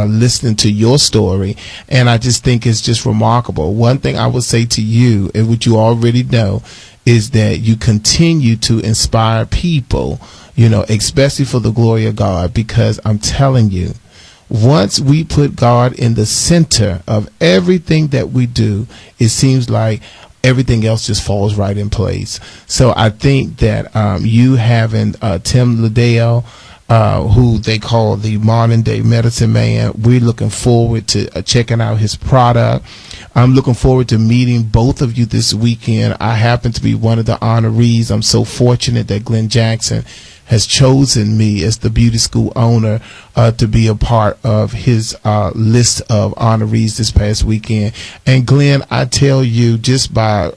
listening to your story, and I just think it's just remarkable. One thing I would say to you, and what you already know, is that you continue to inspire people, you know, especially for the glory of God, because I'm telling you, once we put God in the center of everything that we do, it seems like everything else just falls right in place. So I think that you having Tim Liddell, who they call the modern day medicine man, we're looking forward to checking out his product. I'm looking forward to meeting both of you this weekend. I happen to be one of the honorees. I'm so fortunate that Glenn Jackson has chosen me as the beauty school owner to be a part of his list of honorees this past weekend. And Glenn, I tell you, just by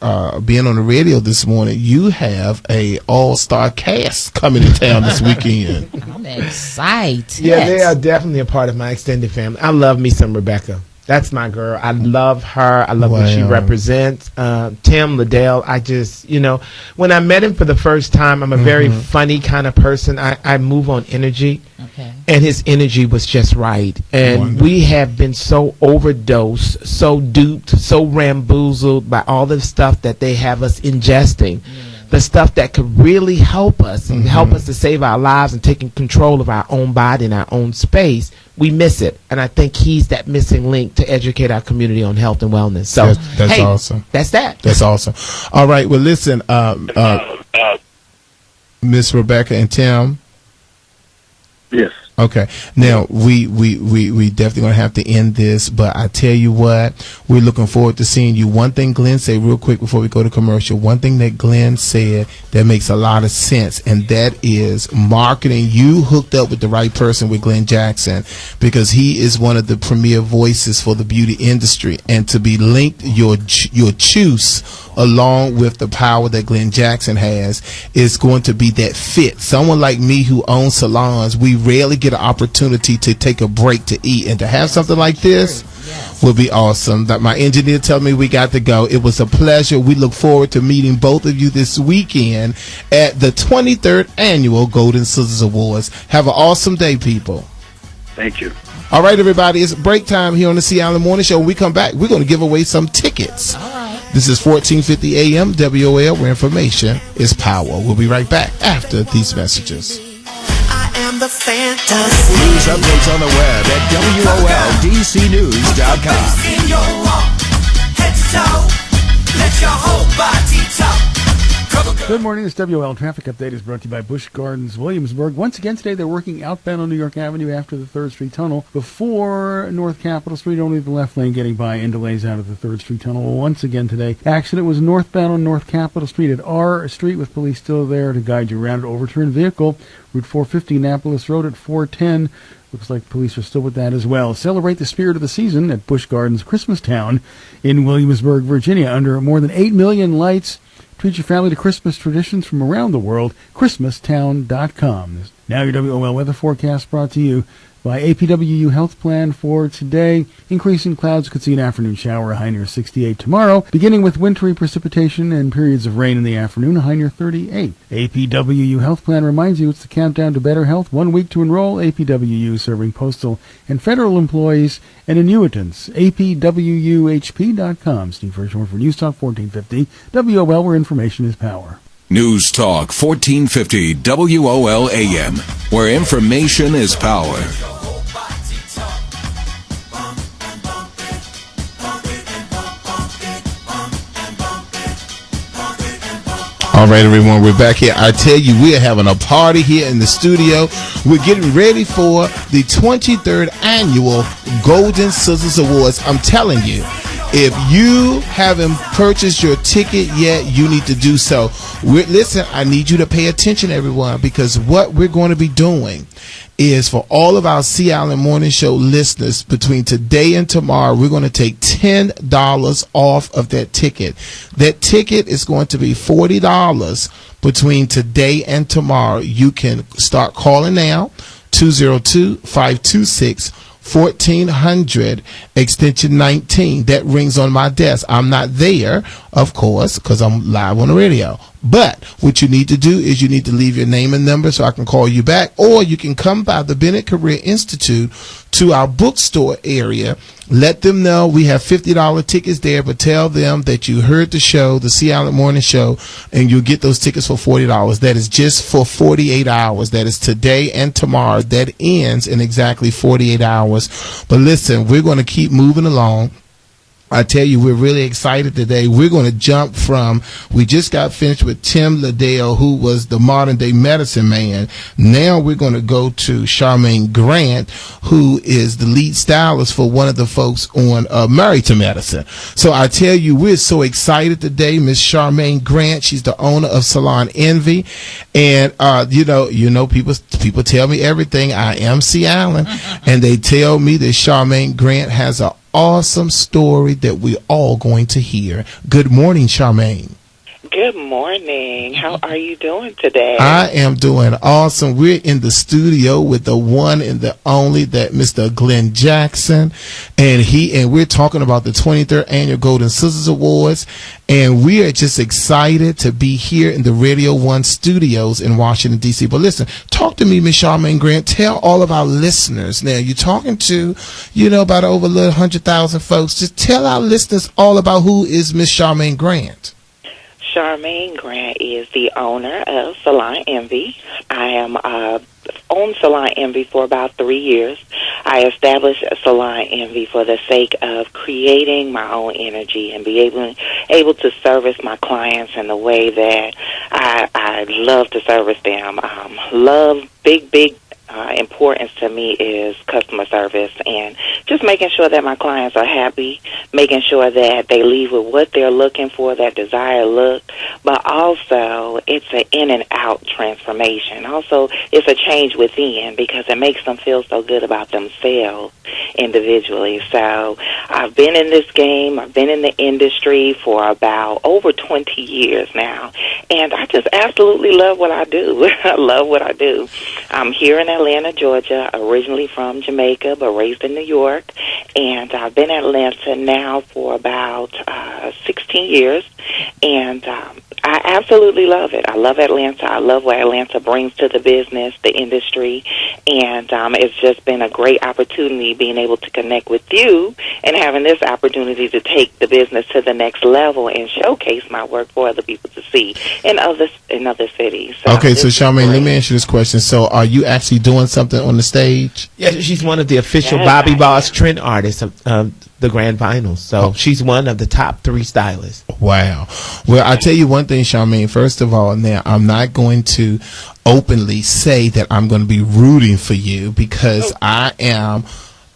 being on the radio this morning, you have a all-star cast coming to town this weekend. I'm excited. Yeah, they are definitely a part of my extended family. I love me some Rebecca. That's my girl. I love her. I love what she represents. Tim Liddell, I just, you know, when I met him for the first time, I'm a very funny kind of person. I move on energy. Okay. And his energy was just right. And we have been so overdosed, so duped, so ramboozled by all the stuff that they have us ingesting. Yeah. the stuff that could really help us and help us to save our lives and taking control of our own body and our own space, we miss it. And I think he's that missing link to educate our community on health and wellness. So that's awesome. That's that. That's awesome. All right. Well, listen, Miss Rebecca and Tim. Yes. Okay. Now we definitely gonna have to end this, but I tell you what, we're looking forward to seeing you. One thing Glenn said real quick before we go to commercial, one thing that Glenn said that makes a lot of sense, and that is marketing. You hooked up with the right person with Glenn Jackson, because he is one of the premier voices for the beauty industry, and to be linked your choice along with the power that Glenn Jackson has is going to be that fit. Someone like me who owns salons, we rarely get an opportunity to take a break to eat, and to have something like this would be awesome. That my engineer told me we got to go. It was a pleasure. We look forward to meeting both of you this weekend at the 23rd annual Golden Scissors Awards. Have an awesome day, people. Thank you. All right, everybody, it's break time here on the C. Allen Morning Show. When we come back, we're going to give away some tickets. This is 1450 AM WOL, where information is power. We'll be right back after these messages. I am the fantasy. News updates on the web at WOLDCnews.com. In your walk, head to toe, let your whole body talk. Good morning. This WL Traffic Update is brought to you by Busch Gardens, Williamsburg. Once again today, they're working outbound on New York Avenue after the 3rd Street Tunnel. Before North Capitol Street, only the left lane getting by and delays out of the 3rd Street Tunnel. Once again today, accident was northbound on North Capitol Street at R Street, with police still there to guide you around an overturned vehicle. Route 450 Annapolis Road at 410. Looks like police are still with that as well. Celebrate the spirit of the season at Busch Gardens Christmas Town in Williamsburg, Virginia. Under more than 8 million lights, treat your family to Christmas traditions from around the world. ChristmasTown.com. Now your WOL weather forecast brought to you by APWU Health Plan for today. Increasing clouds, could see an afternoon shower, a high near 68 tomorrow. Beginning with wintry precipitation and periods of rain in the afternoon, a high near 38. APWU Health Plan reminds you it's the countdown to better health. 1 week to enroll. APWU serving postal and federal employees and annuitants. APWUHP.com. Steve Hirschhorn for News Talk 1450 WOL, where information is power. News Talk 1450 WOL AM, where information is power. All right, everyone, we're back here. I tell you, we're having a party here in the studio. We're getting ready for the 23rd annual Golden Scissors Awards. I'm telling you, if you haven't purchased your ticket yet, you need to do so. Listen, I need you to pay attention, everyone, because what we're going to be doing is, for all of our C. Allen Morning Show listeners, between today and tomorrow, we're going to take $10 off of that ticket. That ticket is going to be $40 between today and tomorrow. You can start calling now, 202-526-1400, extension 19. That rings on my desk. I'm not there, of course, because I'm live on the radio. But what you need to do is you need to leave your name and number so I can call you back, or you can come by the Bennett Career Institute to our bookstore area. Let them know we have $50 tickets there, but tell them that you heard the show, the C. Allen Morning Show, and you'll get those tickets for $40. That is just for 48 hours. That is today and tomorrow. That ends in exactly 48 hours. But listen, we're going to keep moving along. I tell you, we're really excited today. We're going to jump from, we just got finished with Tim Liddell, who was the modern day medicine man. Now we're going to go to Charmaine Grant, who is the lead stylist for one of the folks on Married to Medicine. So I tell you, we're so excited today. Miss Charmaine Grant, she's the owner of Salon Envy. And, you know, people tell me everything. I am C. Allen. And they tell me that Charmaine Grant has a awesome story that we're all going to hear. Good morning, Charmaine. Good morning. How are you doing today? I am doing awesome. We're in the studio with the one and the only, that Mr. Glenn Jackson, and we're talking about the 23rd annual Golden Scissors Awards, and we are just excited to be here in the Radio 1 studios in Washington, D.C. But listen, talk to me, Miss Charmaine Grant. Tell all of our listeners. Now, you're talking to, about over 100,000 folks. Just tell our listeners all about who is Miss Charmaine Grant. Charmaine Grant is the owner of Salon Envy. I am owned Salon Envy for about 3 years. I established Salon Envy for the sake of creating my own energy and be able to service my clients in the way that I love to service them. Big importance to me is customer service and just making sure that my clients are happy, making sure that they leave with what they're looking for, that desired look, but also it's an in and out transformation. Also, it's a change within because it makes them feel so good about themselves individually. So I've been in this game, I've been in the industry for about over 20 years now, and I just absolutely love what I do. I love what I do. I'm here in Atlanta, Georgia, originally from Jamaica, but raised in New York, and I've been in Atlanta now for about 16 years, and I absolutely love it. I love Atlanta. I love what Atlanta brings to the business, the industry, and it's just been a great opportunity being able to connect with you and having this opportunity to take the business to the next level and showcase my work for other people to see in other cities. So okay, so Charmaine, let me ask you this question. So are you actually doing something on the stage? Yeah, she's one of the official Bobby Boss trend artists of the Grand Vinyl. So she's one of the top 3 stylists. Wow. Well, I tell you one thing, Charmaine. First of all, now I'm not going to openly say that I'm going to be rooting for you because I am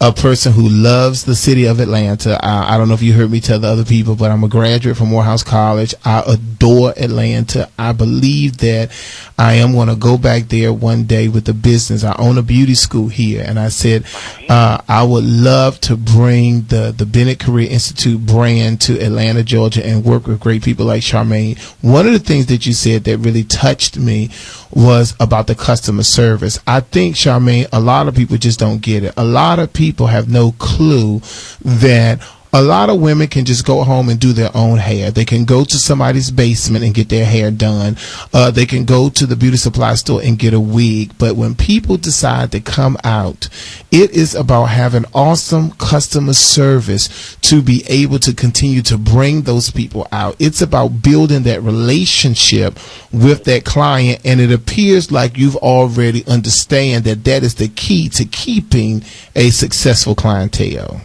a person who loves the city of Atlanta. I don't know if you heard me tell the other people, but I'm a graduate from Morehouse College. I adore Atlanta. I believe that I am going to go back there one day with the business. I own a beauty school here, and I said I would love to bring the Bennett Career Institute brand to Atlanta, Georgia, and work with great people like Charmaine. One of the things that you said that really touched me was about the customer service. I think, Charmaine, a lot of people just don't get it. A lot of people have no clue that a lot of women can just go home and do their own hair. They can go to somebody's basement and get their hair done. They can go to the beauty supply store and get a wig. But when people decide to come out, it is about having awesome customer service to be able to continue to bring those people out. It's about building that relationship with that client, and it appears like you've already understand that that is the key to keeping a successful clientele.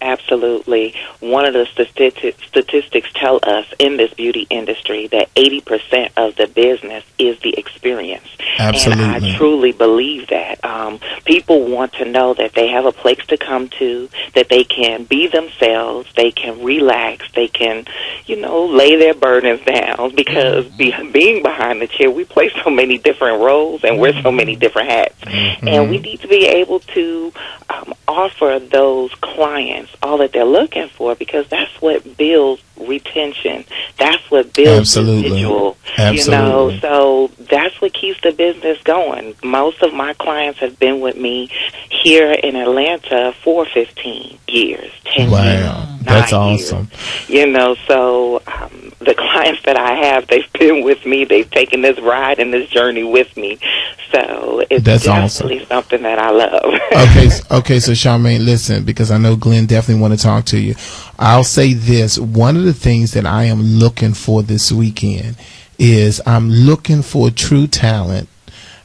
Absolutely. One of the statistics tell us in this beauty industry that 80% of the business is the experience. Absolutely. And I truly believe that. People want to know that they have a place to come to, that they can be themselves, they can relax, they can, lay their burdens down, because being behind the chair, we play so many different roles and wear so many different hats. And we need to be able to offer those clients all that they're looking for, because that's what builds retention. That's what builds residual. So that's what keeps the business going. Most of my clients have been with me here in Atlanta for 15 years, 10 years. That's awesome. So the clients that I have, they've been with me. They've taken this ride and this journey with me. So it's definitely something that I love. Okay, so Charmaine, listen, because I know Glenn definitely want to talk to you. I'll say this. One of the things that I am looking for this weekend is I'm looking for true talent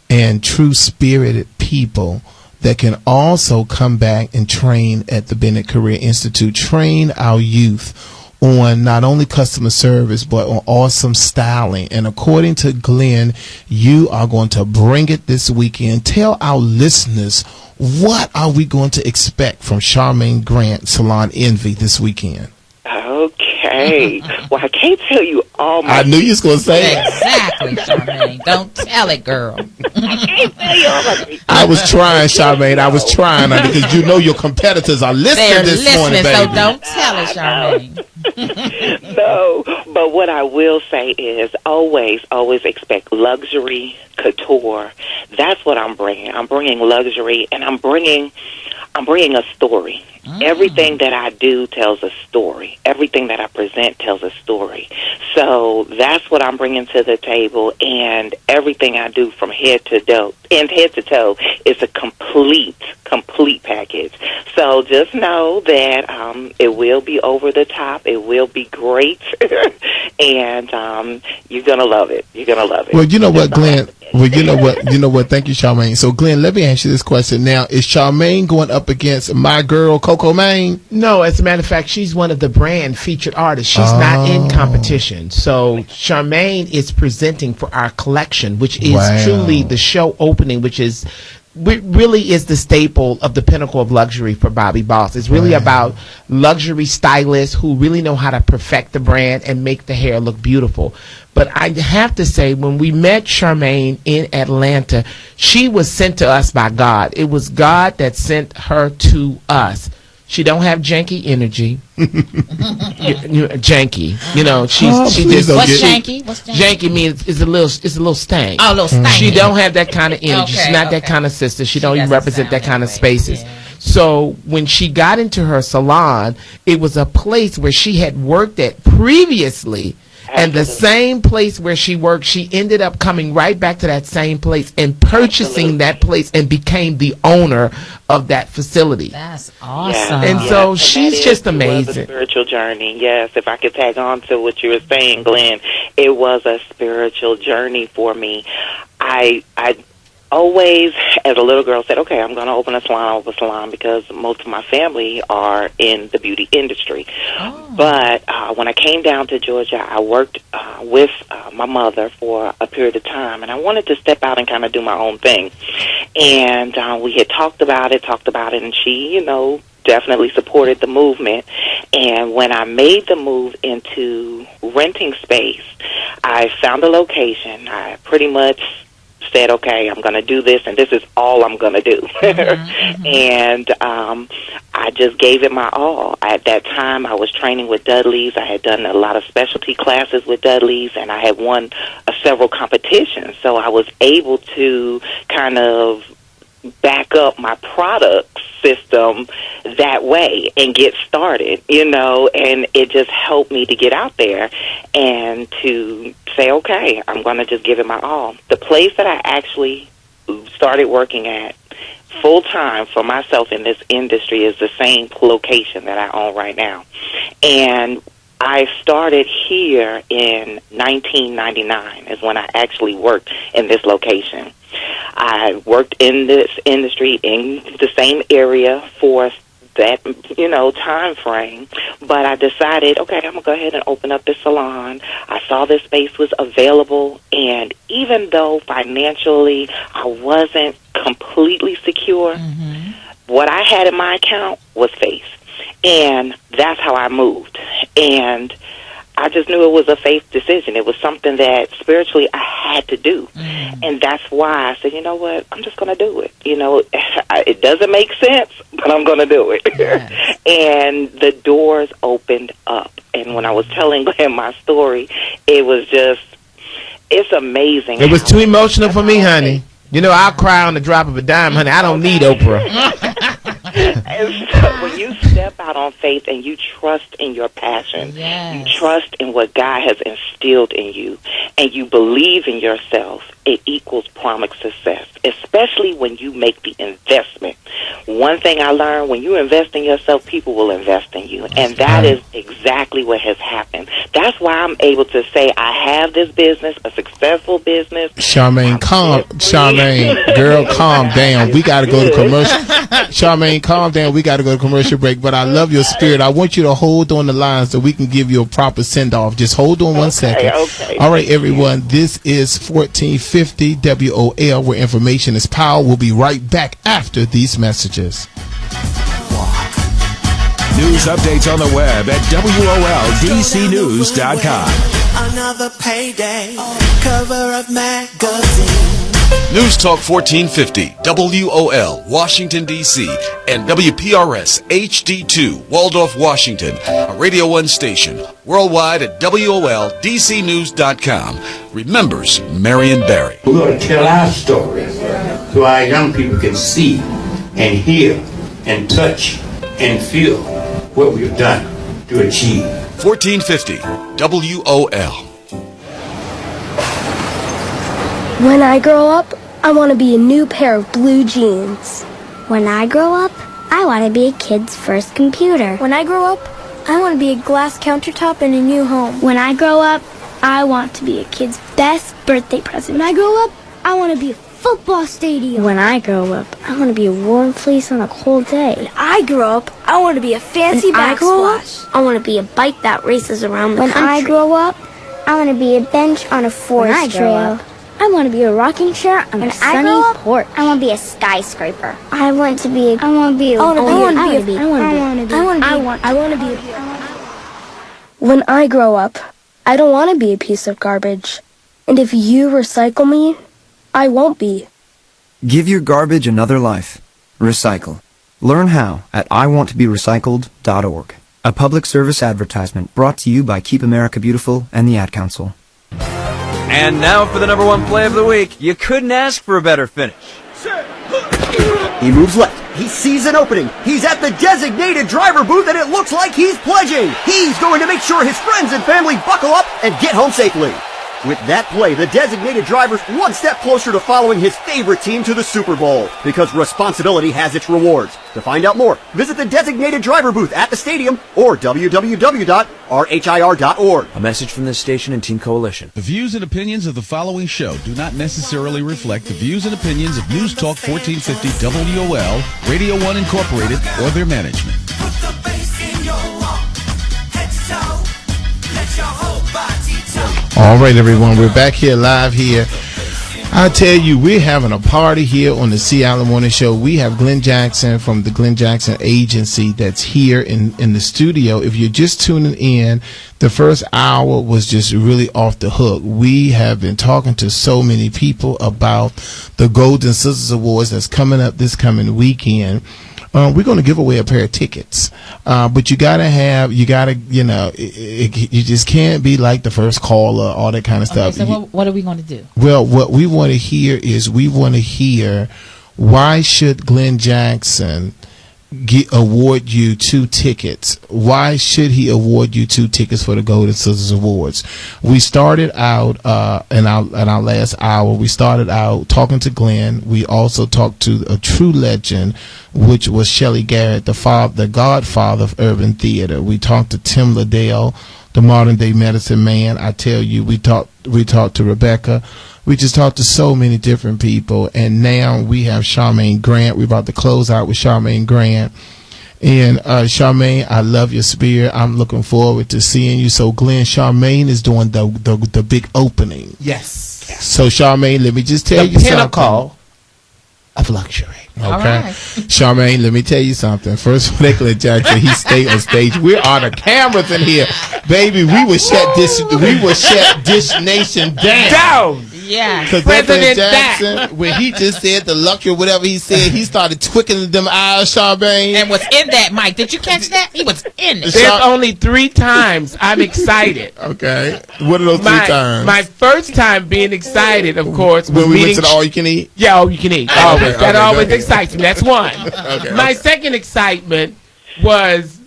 and true spirited people that can also come back and train at the Bennett Career Institute, train our youth on not only customer service, but on awesome styling. And according to Glenn, you are going to bring it this weekend. Tell our listeners, what are we going to expect from Charmaine Grant Salon Envy this weekend? Okay. Well, I can't tell you all my... I knew you was going to say it. Exactly, Charmaine. Don't tell it, girl. I can't tell you all my... I was trying, Charmaine. I was trying, because your competitors are listening this morning, baby. So don't tell it, Charmaine. No, but what I will say is always expect luxury, couture. That's what I'm bringing. I'm bringing luxury, and I'm bringing a story. Everything that I do tells a story. Everything that I present tells a story. So that's what I'm bringing to the table, and everything I do from head to toe is a complete package. So just know that it will be over the top. It will be great, and you're gonna love it. You're gonna love it. Well, you know what, Glenn. Well, you know what. Thank you, Charmaine. So, Glenn, let me ask you this question now: is Charmaine going up against my girl Coco Maine? No, as a matter of fact, she's one of the brand featured artists. She's not in competition. So Charmaine is presenting for our collection, which is truly the show opening, which is really is the staple of the pinnacle of luxury for Bobby Boss. It's really about luxury stylists who really know how to perfect the brand and make the hair look beautiful. But I have to say, when we met Charmaine in Atlanta, she was sent to us by God. It was God that sent her to us. She don't have janky energy. Janky, she just. What's janky? What's janky? Janky means it's a little stank. Oh, a little stank. She don't have that kind of energy. Okay, She's not that kind of sister. She don't even represent that kind of spaces. Yeah. So when she got into her salon, it was a place where she had worked at previously. And the same place where she worked, she ended up coming right back to that same place and purchasing that place and became the owner of that facility. That's awesome. And so she's just amazing. It was a spiritual journey. Yes, if I could tag on to what you were saying, Glenn, it was a spiritual journey for me. I always, as a little girl, said, okay, I'm going to open a salon because most of my family are in the beauty industry. But when I came down to Georgia, I worked with my mother for a period of time, and I wanted to step out and kind of do my own thing. And we had talked about it, and she, definitely supported the movement. And when I made the move into renting space, I found a location. I pretty much said, okay, I'm going to do this, and this is all I'm going to do. And I just gave it my all. At that time, I was training with Dudley's. I had done a lot of specialty classes with Dudley's, and I had won several competitions. So I was able to kind of back up my product system that way and get started, and it just helped me to get out there and to say, okay, I'm going to just give it my all. The place that I actually started working at full-time for myself in this industry is the same location that I own right now. And I started here in 1999 is when I actually worked in this location. I worked in this industry in the same area for that, time frame. But I decided, okay, I'm going to go ahead and open up this salon. I saw this space was available, and even though financially I wasn't completely secure, what I had in my account was faith. And that's how I moved. And I just knew it was a faith decision. It was something that spiritually I had to do. And that's why I said, you know what, I'm just going to do it. It doesn't make sense, but I'm going to do it. Yes. And the doors opened up. And when I was telling Glenn my story, it was just, it's amazing. It was too emotional for me, honey. I'll cry on the drop of a dime, honey. I don't need Oprah. And so when you step out on faith and you trust in your passion, you trust in what God has instilled in you, and you believe in yourself, it equals promised success, especially when you make the investment. One thing I learned, when you invest in yourself, people will invest in you. And that is exactly what has happened. That's why I'm able to say I have this business, a successful business. Charmaine, girl, calm down. We got to go to commercial. Charmaine, calm down. We got to go to commercial break. But I love your spirit. I want you to hold on the line so we can give you a proper send-off. Just hold on 1 second. Okay. All right, everyone. This is 1450 WOL, where information is power. We'll be right back after these messages. News updates on the web at WOLDCnews.com. Another payday, cover of magazine. News Talk 1450, WOL, Washington, D.C., and WPRS HD2, Waldorf, Washington, a Radio 1 station, worldwide at WOLDCnews.com. Remembers Marion Barry. We're going to tell our story so our young people can see and hear and touch and feel what we've done to achieve. 1450, WOL. When I grow up, I want to be a new pair of blue jeans. When I grow up, I want to be a kid's first computer. When I grow up, I want to be a glass countertop in a new home. When I grow up, I want to be a kid's best birthday present. When I grow up, I want to be a football stadium. When I grow up, I want to be a warm fleece on a cold day. When I grow up, I want to be a fancy backsplash. I want to be a bike that races around the country. When I grow up, I want to be a bench on a forest trail. I want to be a rocking chair on a sunny porch. I want to be a skyscraper. I want to be When I grow up, I don't want to be a piece of garbage. And if you recycle me, I won't be. Give your garbage another life. Recycle. Learn how at iwanttoberecycled.org. A public service advertisement brought to you by Keep America Beautiful and the Ad Council. And now for the number one play of the week. You couldn't ask for a better finish. He moves left. He sees an opening. He's at the designated driver booth, and it looks like he's pledging. He's going to make sure his friends and family buckle up and get home safely. With that play, the designated driver's one step closer to following his favorite team to the Super Bowl, because responsibility has its rewards. To find out more, visit the designated driver booth at the stadium or www.rhir.org. A message from this station and Team Coalition. The views and opinions of the following show do not necessarily reflect the views and opinions of News Talk 1450 WOL, Radio 1 Incorporated, or their management. All right, everyone, we're back here live here. I tell you, we're having a party here on the C. Allen Morning Show. We have Glenn Jackson from the Glenn Jackson Agency that's here in the studio. If you're just tuning in, the first hour was just really off the hook. We have been talking to so many people about the Golden Sisters Awards that's coming up this coming weekend. We're going to give away a pair of tickets, but you just can't be like the first caller, all that kind of stuff. So what are we going to do? Well, what we want to hear is why should Glenn Jackson award you 2 tickets? Why should he award you 2 tickets for the Golden Sisters Awards? We started out in our last hour. We started out talking to Glenn. We also talked to a true legend, which was Shelley Garrett, the godfather of urban theater. We talked to Tim Liddell, the modern day medicine man. I tell you, we talked to Rebecca. We just talked to so many different people, and now we have Charmaine Grant. We're about to close out with Charmaine Grant. And Charmaine, I love your spirit. I'm looking forward to seeing you. So, Glenn, Charmaine is doing the big opening. Yes. So, Charmaine, let me just tell you something. The pinnacle of luxury. Okay, right. Charmaine, let me tell you something. First, for Glenn Jackson, he stayed on stage. We're on the cameras in here, baby. We will shut this nation down. Yeah, because President Jackson, when he just said the luxury, whatever he said, he started twinkling them eyes, Charmaine. And was in that, Mike. Did you catch that? He was in it. There's only 3 times I'm excited. Okay, what are those 3 times? My first time being excited, of course, was when we went to the All You Can Eat. Yeah, All You Can Eat. Always. That always excites me. That's one. My second excitement was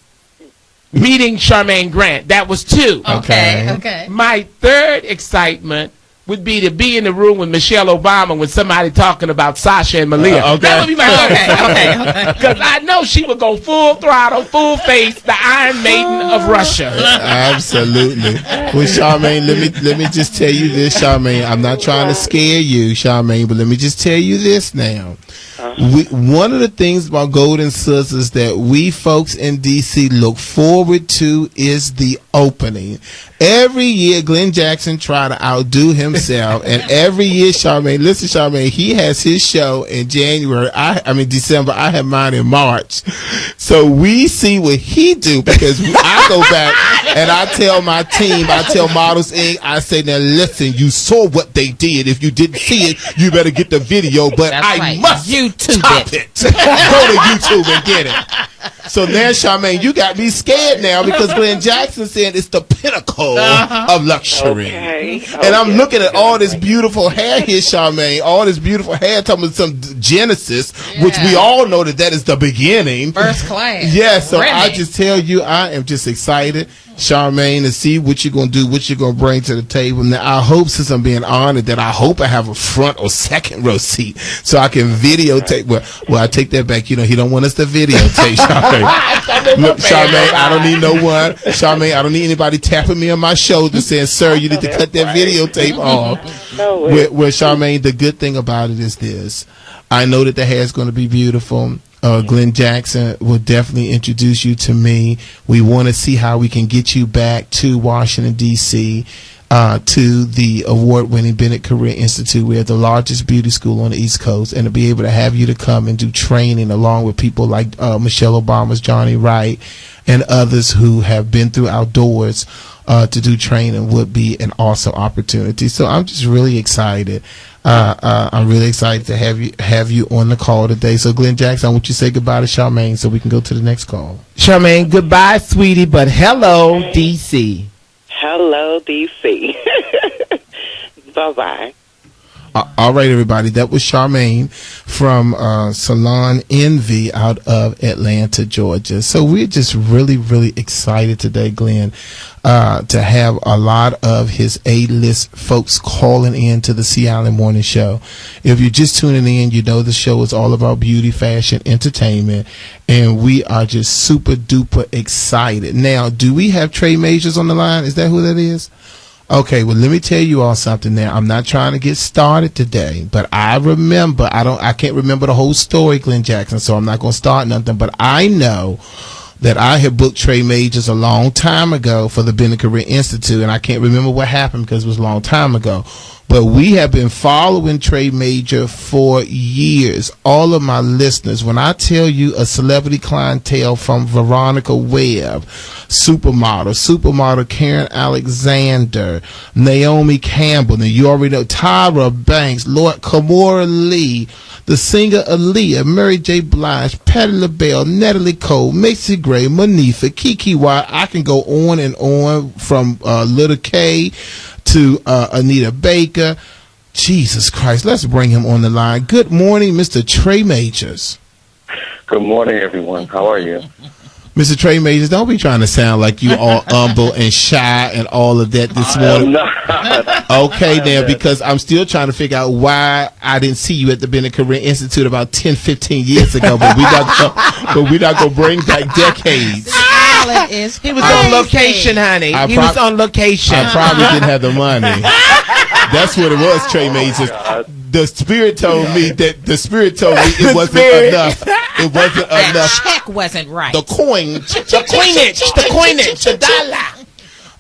meeting Charmaine Grant. That was 2. Okay. My third excitement would be to be in the room with Michelle Obama when somebody talking about Sasha and Malia. That would be my third excitement. Because I know she would go full throttle, full face, the Iron Maiden of Russia. Absolutely. Well, Charmaine, let me just tell you this, Charmaine. I'm not trying to scare you, Charmaine, but let me just tell you this now. One of the things about Golden Sisters that we folks in D.C. look forward to is the opening. Every year, Glenn Jackson try to outdo himself, and every year, Charmaine, he has his show in January. December. I have mine in March. So we see what he do, because I go back and I tell my team, I tell Models Inc., I say, now listen, you saw what they did. If you didn't see it, you better get the video. But I must YouTube top it. Go to YouTube and get it. So now, Charmaine, you got me scared now, because Glenn Jackson said it's the pinnacle of luxury. And I'm looking at all this beautiful hair here, Charmaine. All this beautiful hair, talking about some Genesis, which we all know that is the beginning. First class. Yeah, so I just tell you, I am just excited. Charmaine, to see what you're going to do, what you're going to bring to the table. Now, I hope, since I'm being honored, that I hope I have a front or second row seat so I can videotape. Well, I take that back. He don't want us to videotape, Charmaine. Look, Charmaine, I don't need no one. Charmaine, I don't need anybody tapping me on my shoulder saying, sir, you need to cut that videotape off. Well, Charmaine, the good thing about it is this. I know that the hair is going to be beautiful. Glenn Jackson will definitely introduce you to me. We want to see how we can get you back to Washington, D.C., to the award-winning Bennett Career Institute. We are the largest beauty school on the East Coast, and to be able to have you to come and do training along with people like Michelle Obama's Johnny Wright and others who have been through outdoors to do training would be an awesome opportunity. So I'm just really excited. I'm really excited to have you on the call today. So, Glenn Jackson, I want you to say goodbye to Charmaine so we can go to the next call. Charmaine, goodbye, sweetie, but hello, DC. Hello, DC. Bye-bye. All right, everybody. That was Charmaine from Salon Envy out of Atlanta, Georgia. So we're just really, really excited today, Glenn, to have a lot of his A-list folks calling in to the C. Allen Morning Show. If you're just tuning in, you know the show is all about beauty, fashion, entertainment, and we are just super duper excited. Now, do we have Trey Majors on the line? Is that who that is? Okay, well, let me tell you all something now. I'm not trying to get started today, but I can't remember the whole story, Glenn Jackson, so I'm not going to start nothing, but I know that I had booked Trey Majors a long time ago for the Bennett Career Institute, and I can't remember what happened because it was a long time ago. But we have been following Trey Major for years. All of my listeners, when I tell you a celebrity clientele from Veronica Webb, supermodel Karen Alexander, Naomi Campbell, and you already know Tyra Banks, Lord Kamora Lee, the singer Aaliyah, Mary J. Blige, Patti LaBelle, Natalie Cole, Macy Gray, Monifa, Kiki White. I can go on and on from Little K to Anita Baker. Jesus Christ, let's bring him on the line. Good morning, Mr. Trey Majors. Good morning, everyone. How are you? Mr. Trey Majors, don't be trying to sound like you all humble and shy and all of that this morning. Okay, then, because I'm still trying to figure out why I didn't see you at the Bennett Career Institute about 10, 15 years ago, but we're not going to bring back decades. He was on location, honey. He was on location. I probably didn't have the money. That's what it was, Trey Majors. The spirit told me it wasn't enough. It wasn't enough. That check wasn't right. The coinage, the dollar.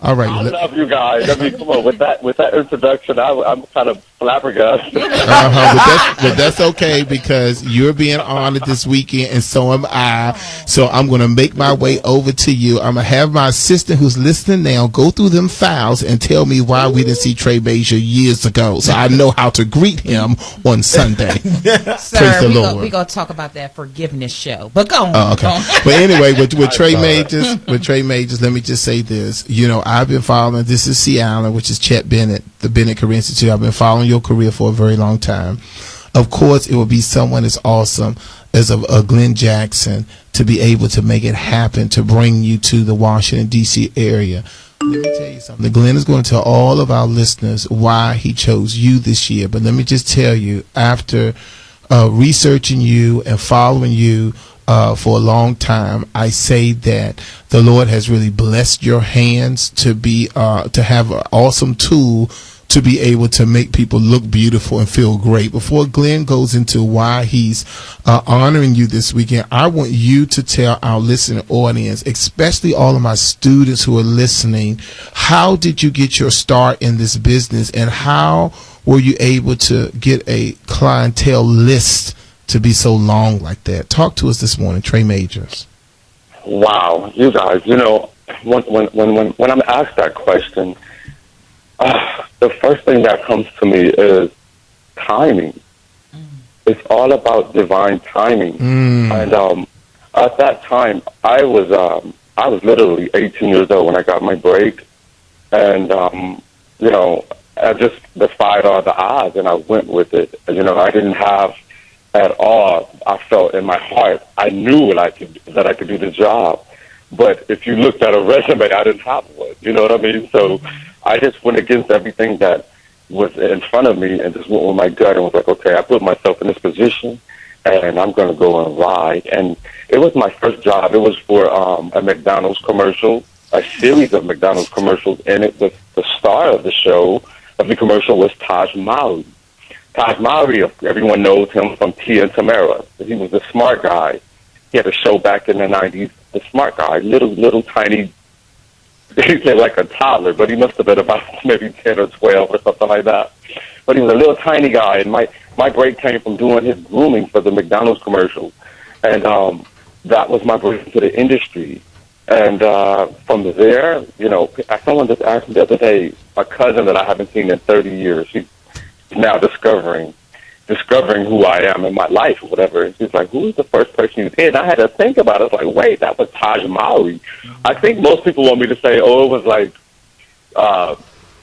All right. I love you guys. I mean, come on, with that introduction, I'm kind of flabbergasted. But that's okay because you're being honored this weekend, and so am I. So I'm going to make my way over to you. I'm going to have my assistant who's listening now go through them files and tell me why we didn't see Trey Major years ago, so I know how to greet him on Sunday. Sir, we're going to talk about that forgiveness show. But go on. Okay. Go on. But anyway, with Trey Majors, let me just say this. I've been following, this is C. Allen, which is Chet Bennett, the Bennett Career Institute. I've been following your career for a very long time. Of course, it will be someone as awesome as a Glenn Jackson to be able to make it happen, to bring you to the Washington, D.C. area. Let me tell you something. Glenn is going to tell all of our listeners why he chose you this year. But let me just tell you, after researching you and following you for a long time, I say that the Lord has really blessed your hands to have an awesome tool to be able to make people look beautiful and feel great. Before Glenn goes into why he's honoring you this weekend, I want you to tell our listening audience, especially all of my students who are listening, how did you get your start in this business, and how were you able to get a clientele list to be so long like that? Talk to us this morning, Trey Majors. Wow, you guys, when I'm asked that question, the first thing that comes to me is timing. It's all about divine timing. And at that time, I was literally 18 years old when I got my break, and I just defied all the odds, and I went with it. I didn't have at all. I felt in my heart, I knew that I could do the job. But if you looked at a resume, I didn't have one. You know what I mean? So I just went against everything that was in front of me and just went with my gut and was like, okay, I put myself in this position and I'm going to go and ride. And it was my first job. It was for a McDonald's commercial, a series of McDonald's commercials, and it was the star of the show, of the commercial, was Taj Mowry. Taj Mowry, everyone knows him from Tia and Tamara. He was a smart guy. He had a show back in the 90s, the smart guy, little tiny, he looked like a toddler, but he must have been about maybe 10 or 12 or something like that. But he was a little tiny guy, and my break came from doing his grooming for the McDonald's commercial. And that was my break into the industry. And from there, you know, someone just asked me the other day, my cousin that I haven't seen in 30 years, she's now discovering who I am in my life or whatever. And she's like, who's the first person you did? And I had to think about it. I was like, wait, that was Taj Mowry. I think most people want me to say, oh, it was like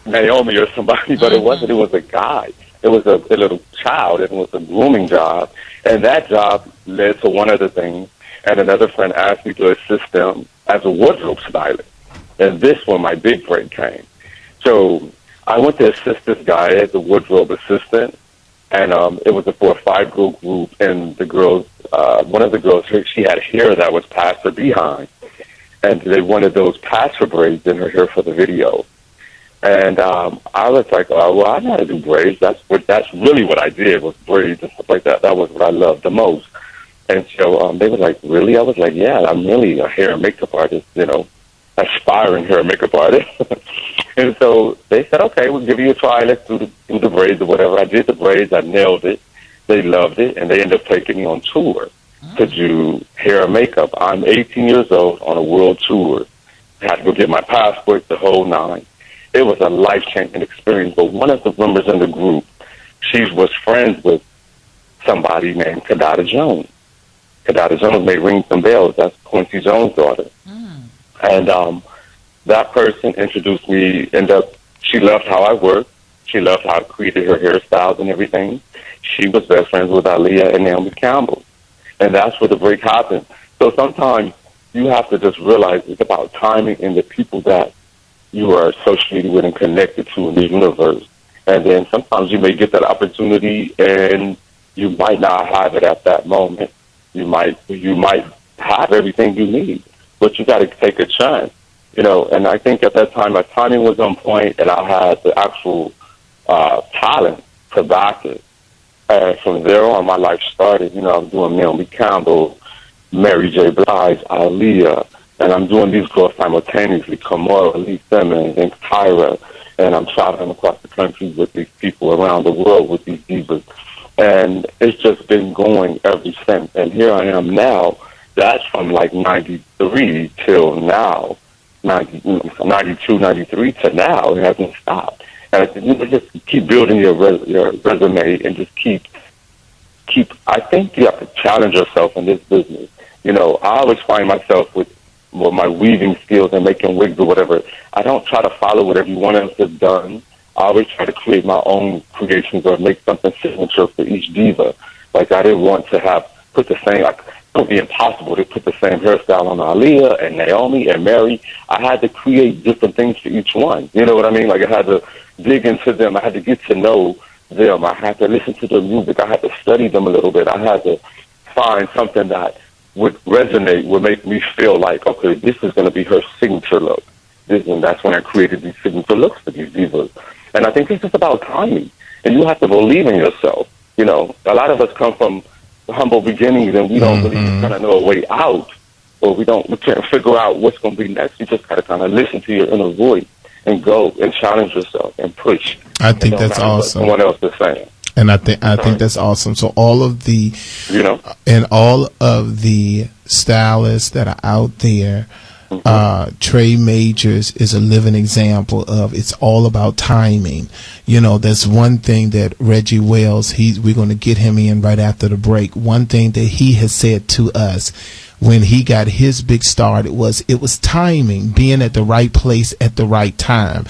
Naomi or somebody, but it wasn't. It was a guy. It was a little child. It was a grooming job. And that job led to one other thing. And another friend asked me to assist them as a wardrobe stylist. And this one, my big break came. So I went to assist this guy as a wardrobe assistant. And it was for a 5-girl group, and the girls, one of the girls, she had hair that was past her behind, and they wanted those past her braids in her hair for the video. And I was like, oh, well, I know how to do braids. That's really what I did, was braids and stuff like that. That was what I loved the most. And so they were like, really? I was like, yeah, I'm really a hair and makeup artist, you know, aspiring hair and makeup artist. And so they said, okay, we'll give you a try. Let's do the braids or whatever. I did the braids. I nailed it. They loved it. And they ended up taking me on tour to do hair and makeup. I'm 18 years old on a world tour. I had to go get my passport, the whole nine. It was a life-changing experience. But one of the members in the group, she was friends with somebody named Kadada Jones. Kadada Jones may ring some bells. That's Quincy Jones' daughter. And that person introduced me, she loved how I worked. She loved how I created her hairstyles and everything. She was best friends with Aaliyah and Naomi Campbell. And that's where the break happened. So sometimes you have to just realize it's about timing and the people that you are associated with and connected to in the universe. And then sometimes you may get that opportunity and you might not have it at that moment. You might have everything you need, but you got to take a chance. You know, and I think at that time my timing was on point, and I had the actual talent to back it. And from there on, my life started. You know, I was doing Naomi Campbell, Mary J. Blige, Aaliyah, and I'm doing these girls simultaneously, Kamora, Lee Simmons, and Tyra, and I'm traveling across the country with these people around the world with these divas. And it's just been going ever since. And here I am now. That's from like 93 till now. 92, 93 to now, it hasn't stopped. And you just keep building your resume and just keep. I think you have to challenge yourself in this business. You know, I always find myself with my weaving skills and making wigs or whatever. I don't try to follow what everyone else has done. I always try to create my own creations or make something signature for each diva. Like I didn't want to put the same. It would be impossible to put the same hairstyle on Aaliyah and Naomi and Mary. I had to create different things for each one. You know what I mean? Like I had to dig into them. I had to get to know them. I had to listen to their music. I had to study them a little bit. I had to find something that would resonate, would make me feel like, okay, this is going to be her signature look. And that's when I created these signature looks for these divas. And I think it's just about timing. And you have to believe in yourself. You know, a lot of us come from humble beginnings, and we don't really kind of know a way out, or we can't figure out what's going to be next. You just got to kind of listen to your inner voice and go and challenge yourself and push. I think that's awesome. Someone else is saying. And I think that's awesome. So all of the, all of the stylists that are out there, Trey Majors is a living example of it's all about timing. You know, that's one thing that Reggie Wells, we're going to get him in right after the break. One thing that he has said to us when he got his big start, it was timing, being at the right place at the right time.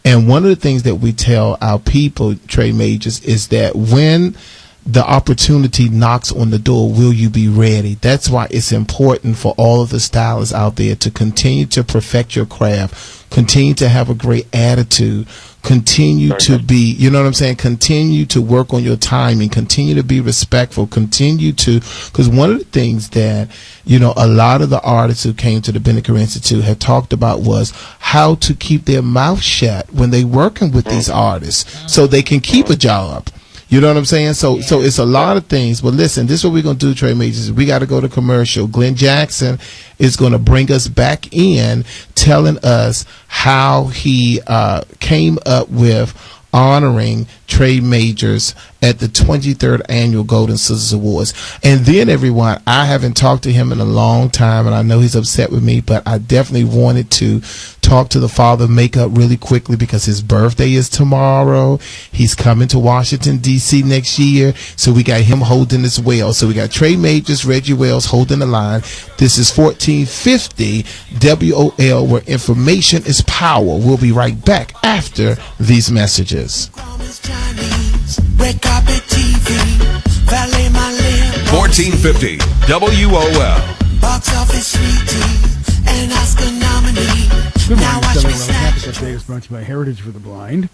And one of the things that we tell our people, Trey Majors, is that when the opportunity knocks on the door, will you be ready? That's why it's important for all of the stylists out there to continue to perfect your craft, continue to have a great attitude, continue to be, you know what I'm saying, continue to work on your timing, continue to be respectful, continue to, because one of the things that, you know, a lot of the artists who came to the Binneker Institute had talked about was how to keep their mouth shut when they working with these artists so they can keep a job. You know what I'm saying? So it's a lot of things. But listen, this is what we're going to do, Trey Majors. We got to go to commercial. Glenn Jackson is going to bring us back in, telling us how he came up with honoring Trey Majors at the 23rd Annual Golden Scissors Awards. And then, everyone, I haven't talked to him in a long time, and I know he's upset with me, but I definitely wanted to talk to the father of makeup really quickly because his birthday is tomorrow. He's coming to Washington, D.C. next year, so we got him holding as well. So we got Trey Majors, Reggie Wells holding the line. This is 1450 WOL, where information is power. We'll be right back after these messages. 1450 WOL. Box office sweetie and Oscar nominee. Good morning, WOL Traffic Update is brought to you by Heritage for the Blind.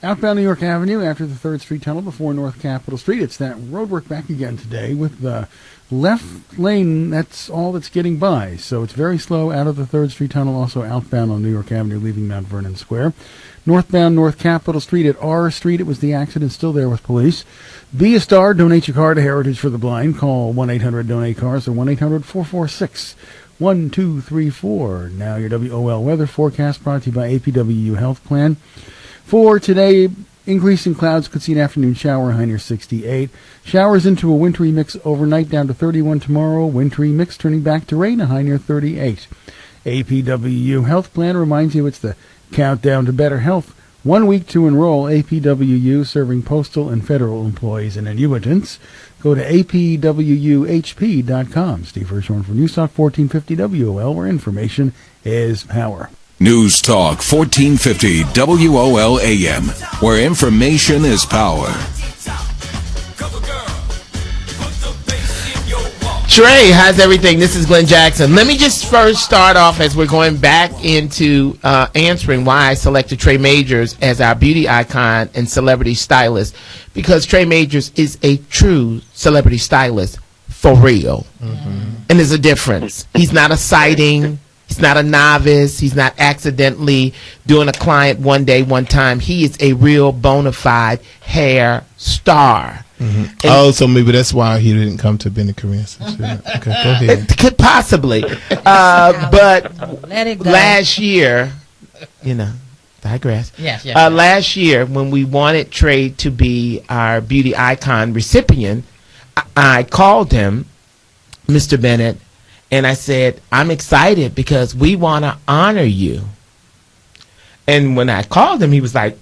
Outbound New York Avenue after the 3rd Street Tunnel before North Capitol Street. It's that roadwork back again today with the left lane. That's all that's getting by. So it's very slow out of the 3rd Street Tunnel, also outbound on New York Avenue leaving Mount Vernon Square. Northbound North Capitol Street at R Street. It was the accident, still there with police. Be a star. Donate your car to Heritage for the Blind. Call 1-800-DONATE-CARS or 1-800-446-1234. Now your WOL weather forecast brought to you by APWU Health Plan. For today, increasing clouds, could see an afternoon shower, high near 68. Showers into a wintry mix overnight, down to 31 tomorrow. Wintry mix turning back to rain, a high near 38. APWU Health Plan reminds you it's the countdown to better health. 1 week to enroll. APWU, serving postal and federal employees and annuitants. Go to apwuhp.com. Steve Hirschhorn for News Talk 1450 WOL, where information is power. News Talk 1450 WOL AM, where information is power. Trey, how's everything? This is Glenn Jackson. Let me just first start off as we're going back into answering why I selected Trey Majors as our beauty icon and celebrity stylist, because Trey Majors is a true celebrity stylist for real. And there's a difference. He's not a sighting. He's not a novice. He's not accidentally doing a client one day, one time. He is a real bona fide hair star. Oh, so maybe that's why he didn't come to Binneker Institute. Okay, go ahead. Could possibly. But Let it go. last year, digress. Yes. Last year, when we wanted Trey to be our beauty icon recipient, I called him, Mr. Bennett, and I said, I'm excited because we want to honor you. And when I called him, he's like,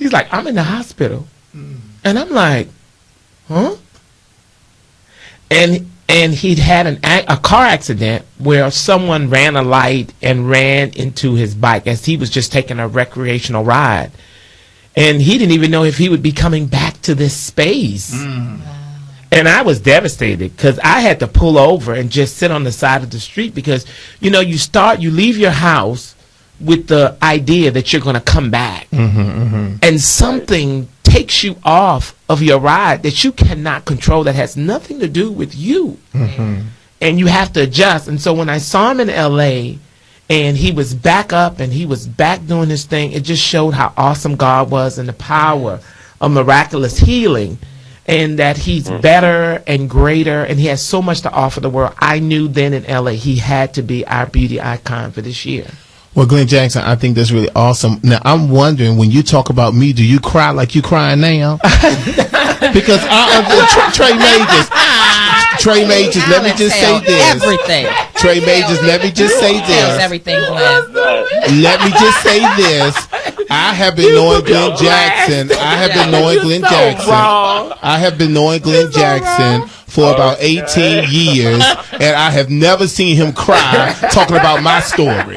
I'm in the hospital. And I'm like, huh? And he'd had a car accident where someone ran a light and ran into his bike as he was just taking a recreational ride. And he didn't even know if he would be coming back to this space. And I was devastated because I had to pull over and just sit on the side of the street because, you leave your house with the idea that you're going to come back. And something takes you off of your ride that you cannot control, that has nothing to do with you. And you have to adjust. And so when I saw him in L.A. and he was back up and he was back doing his thing, it just showed how awesome God was and the power of miraculous healing. And that he's better and greater, and he has so much to offer the world. I knew then in L.A. he had to be our beauty icon for this year. Well, Glenn Jackson, I think that's really awesome. Now, I'm wondering, when you talk about me, do you cry like you crying now? Because Trey Majors, let me just say this. Everything. Trey Majors, let me just say this. Everything, Glenn. Let me just say this. I have been knowing Glenn Jackson. I have been knowing Glenn Jackson for about 18 years, and I have never seen him cry talking about my story.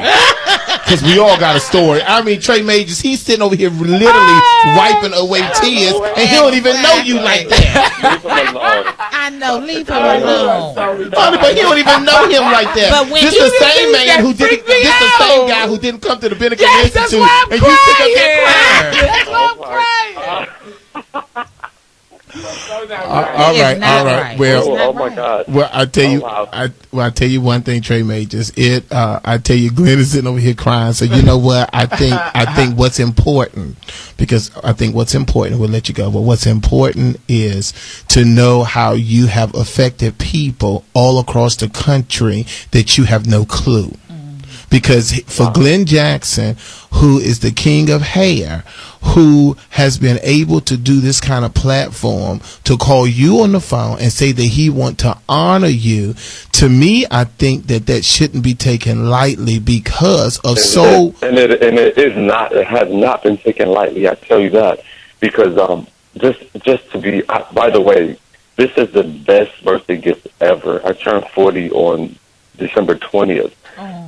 because we all got a story. I mean, Trey Majors, he's sitting over here literally wiping away tears, and he don't even know you like that. I know, leave him alone. Honey, but he don't even know him like that. But when this you the same man who didn't. This the same guy who didn't come to the Benedict Institute, and you sit up there crying. That's why I'm crying. All right. Well, oh my God. Well, I tell you, wow. I tell you one thing, Trey Majors. I tell you, Glenn is sitting over here crying. So you know what? I think what's important, because I think what's important. We'll let you go, but what's important is to know how you have affected people all across the country that you have no clue. Because for Glenn Jackson, who is the king of hair, who has been able to do this kind of platform, to call you on the phone and say that he want to honor you, to me, I think that shouldn't be taken lightly because of it has not been taken lightly. I tell you that, because just to be, by the way, this is the best birthday gift ever. I turned 40 on December 20th.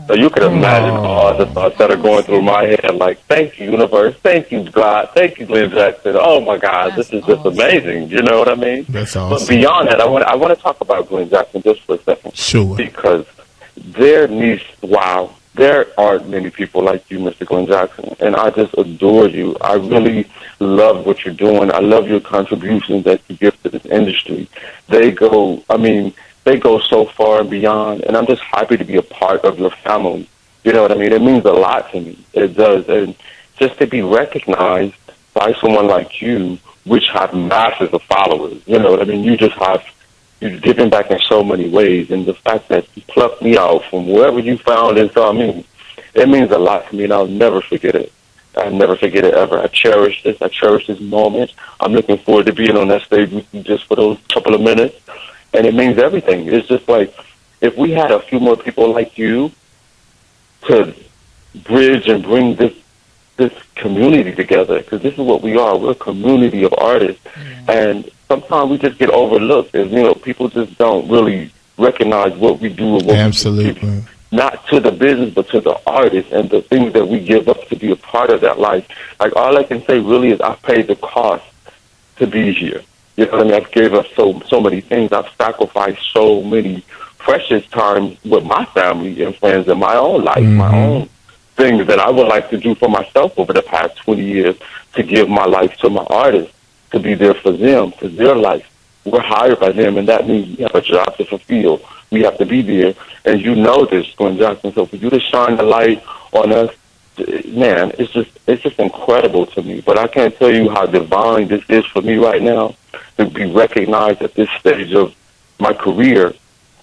So you can imagine all the thoughts that are going through my head, like, thank you, universe, thank you, God, thank you, Glenn Jackson. Oh, my God, this is just amazing. You know what I mean? That's awesome. But beyond that, I want to talk about Glenn Jackson just for a second. Sure. Because there aren't many people like you, Mr. Glenn Jackson, and I just adore you. I really love what you're doing. I love your contributions that you give to this industry. They go so far and beyond, and I'm just happy to be a part of your family. You know what I mean? It means a lot to me. It does. And just to be recognized by someone like you, which have masses of followers, you know what I mean? You've given back in so many ways, and the fact that you plucked me out from wherever you found and saw me, it means a lot to me, and I'll never forget it. I'll never forget it ever. I cherish this. I cherish this moment. I'm looking forward to being on that stage with you just for those couple of minutes. And it means everything. It's just like, if we had a few more people like you to bridge and bring this community together, because this is what we are. We're a community of artists. And sometimes we just get overlooked. As you know, people just don't really recognize what we do and what Absolutely. we do. Not to the business, but to the artists and the things that we give up to be a part of that life. Like, all I can say really is I've paid the cost to be here. You know what I mean? I've gave up so many things. I've sacrificed so many precious times with my family and friends in my own life, my own things that I would like to do for myself over the past 20 years, to give my life to my artists, to be there for them, for their life. We're hired by them, and that means we have a job to fulfill. We have to be there, and you know this, Glenn Jackson. So for you to shine the light on us, man, it's just incredible to me. But I can't tell you how divine this is for me right now, to be recognized at this stage of my career.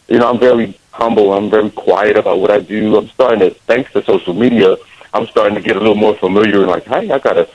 You know, I'm very humble. I'm very quiet about what I do. I'm starting to, thanks to social media, I'm starting to get a little more familiar. And like, hey, I got a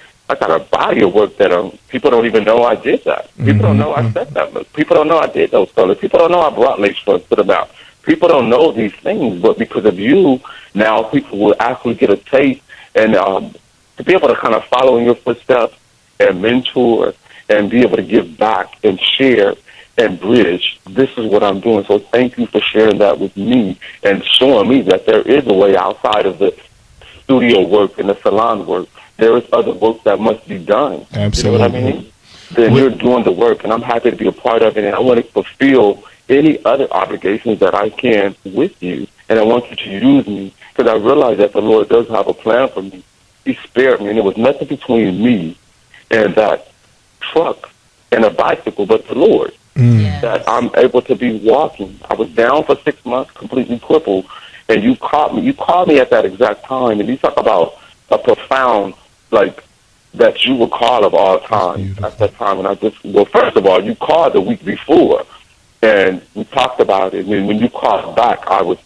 body of work that people don't even know I did that. People don't know I said that. People don't know I did those colors. People don't know I brought lace fronts to the mouth. People don't know these things, but because of you, now people will actually get a taste, and to be able to kind of follow in your footsteps and mentor and be able to give back and share and bridge. This is what I'm doing. So thank you for sharing that with me and showing me that there is a way outside of the studio work and the salon work. There is other work that must be done. Absolutely. You know what I mean? Then you're doing the work, and I'm happy to be a part of it, and I want to fulfill any other obligations that I can with you, and I want you to use me, because I realize that the Lord does have a plan for me. He spared me, and there was nothing between me and that truck and a bicycle but the Lord. That I'm able to be walking. I was down for 6 months, completely crippled, and you called me at that exact time, and you talk about a profound, like, that you would call of all time at that time. And first of all, you called the week before, and we talked about it, and when you called back, I was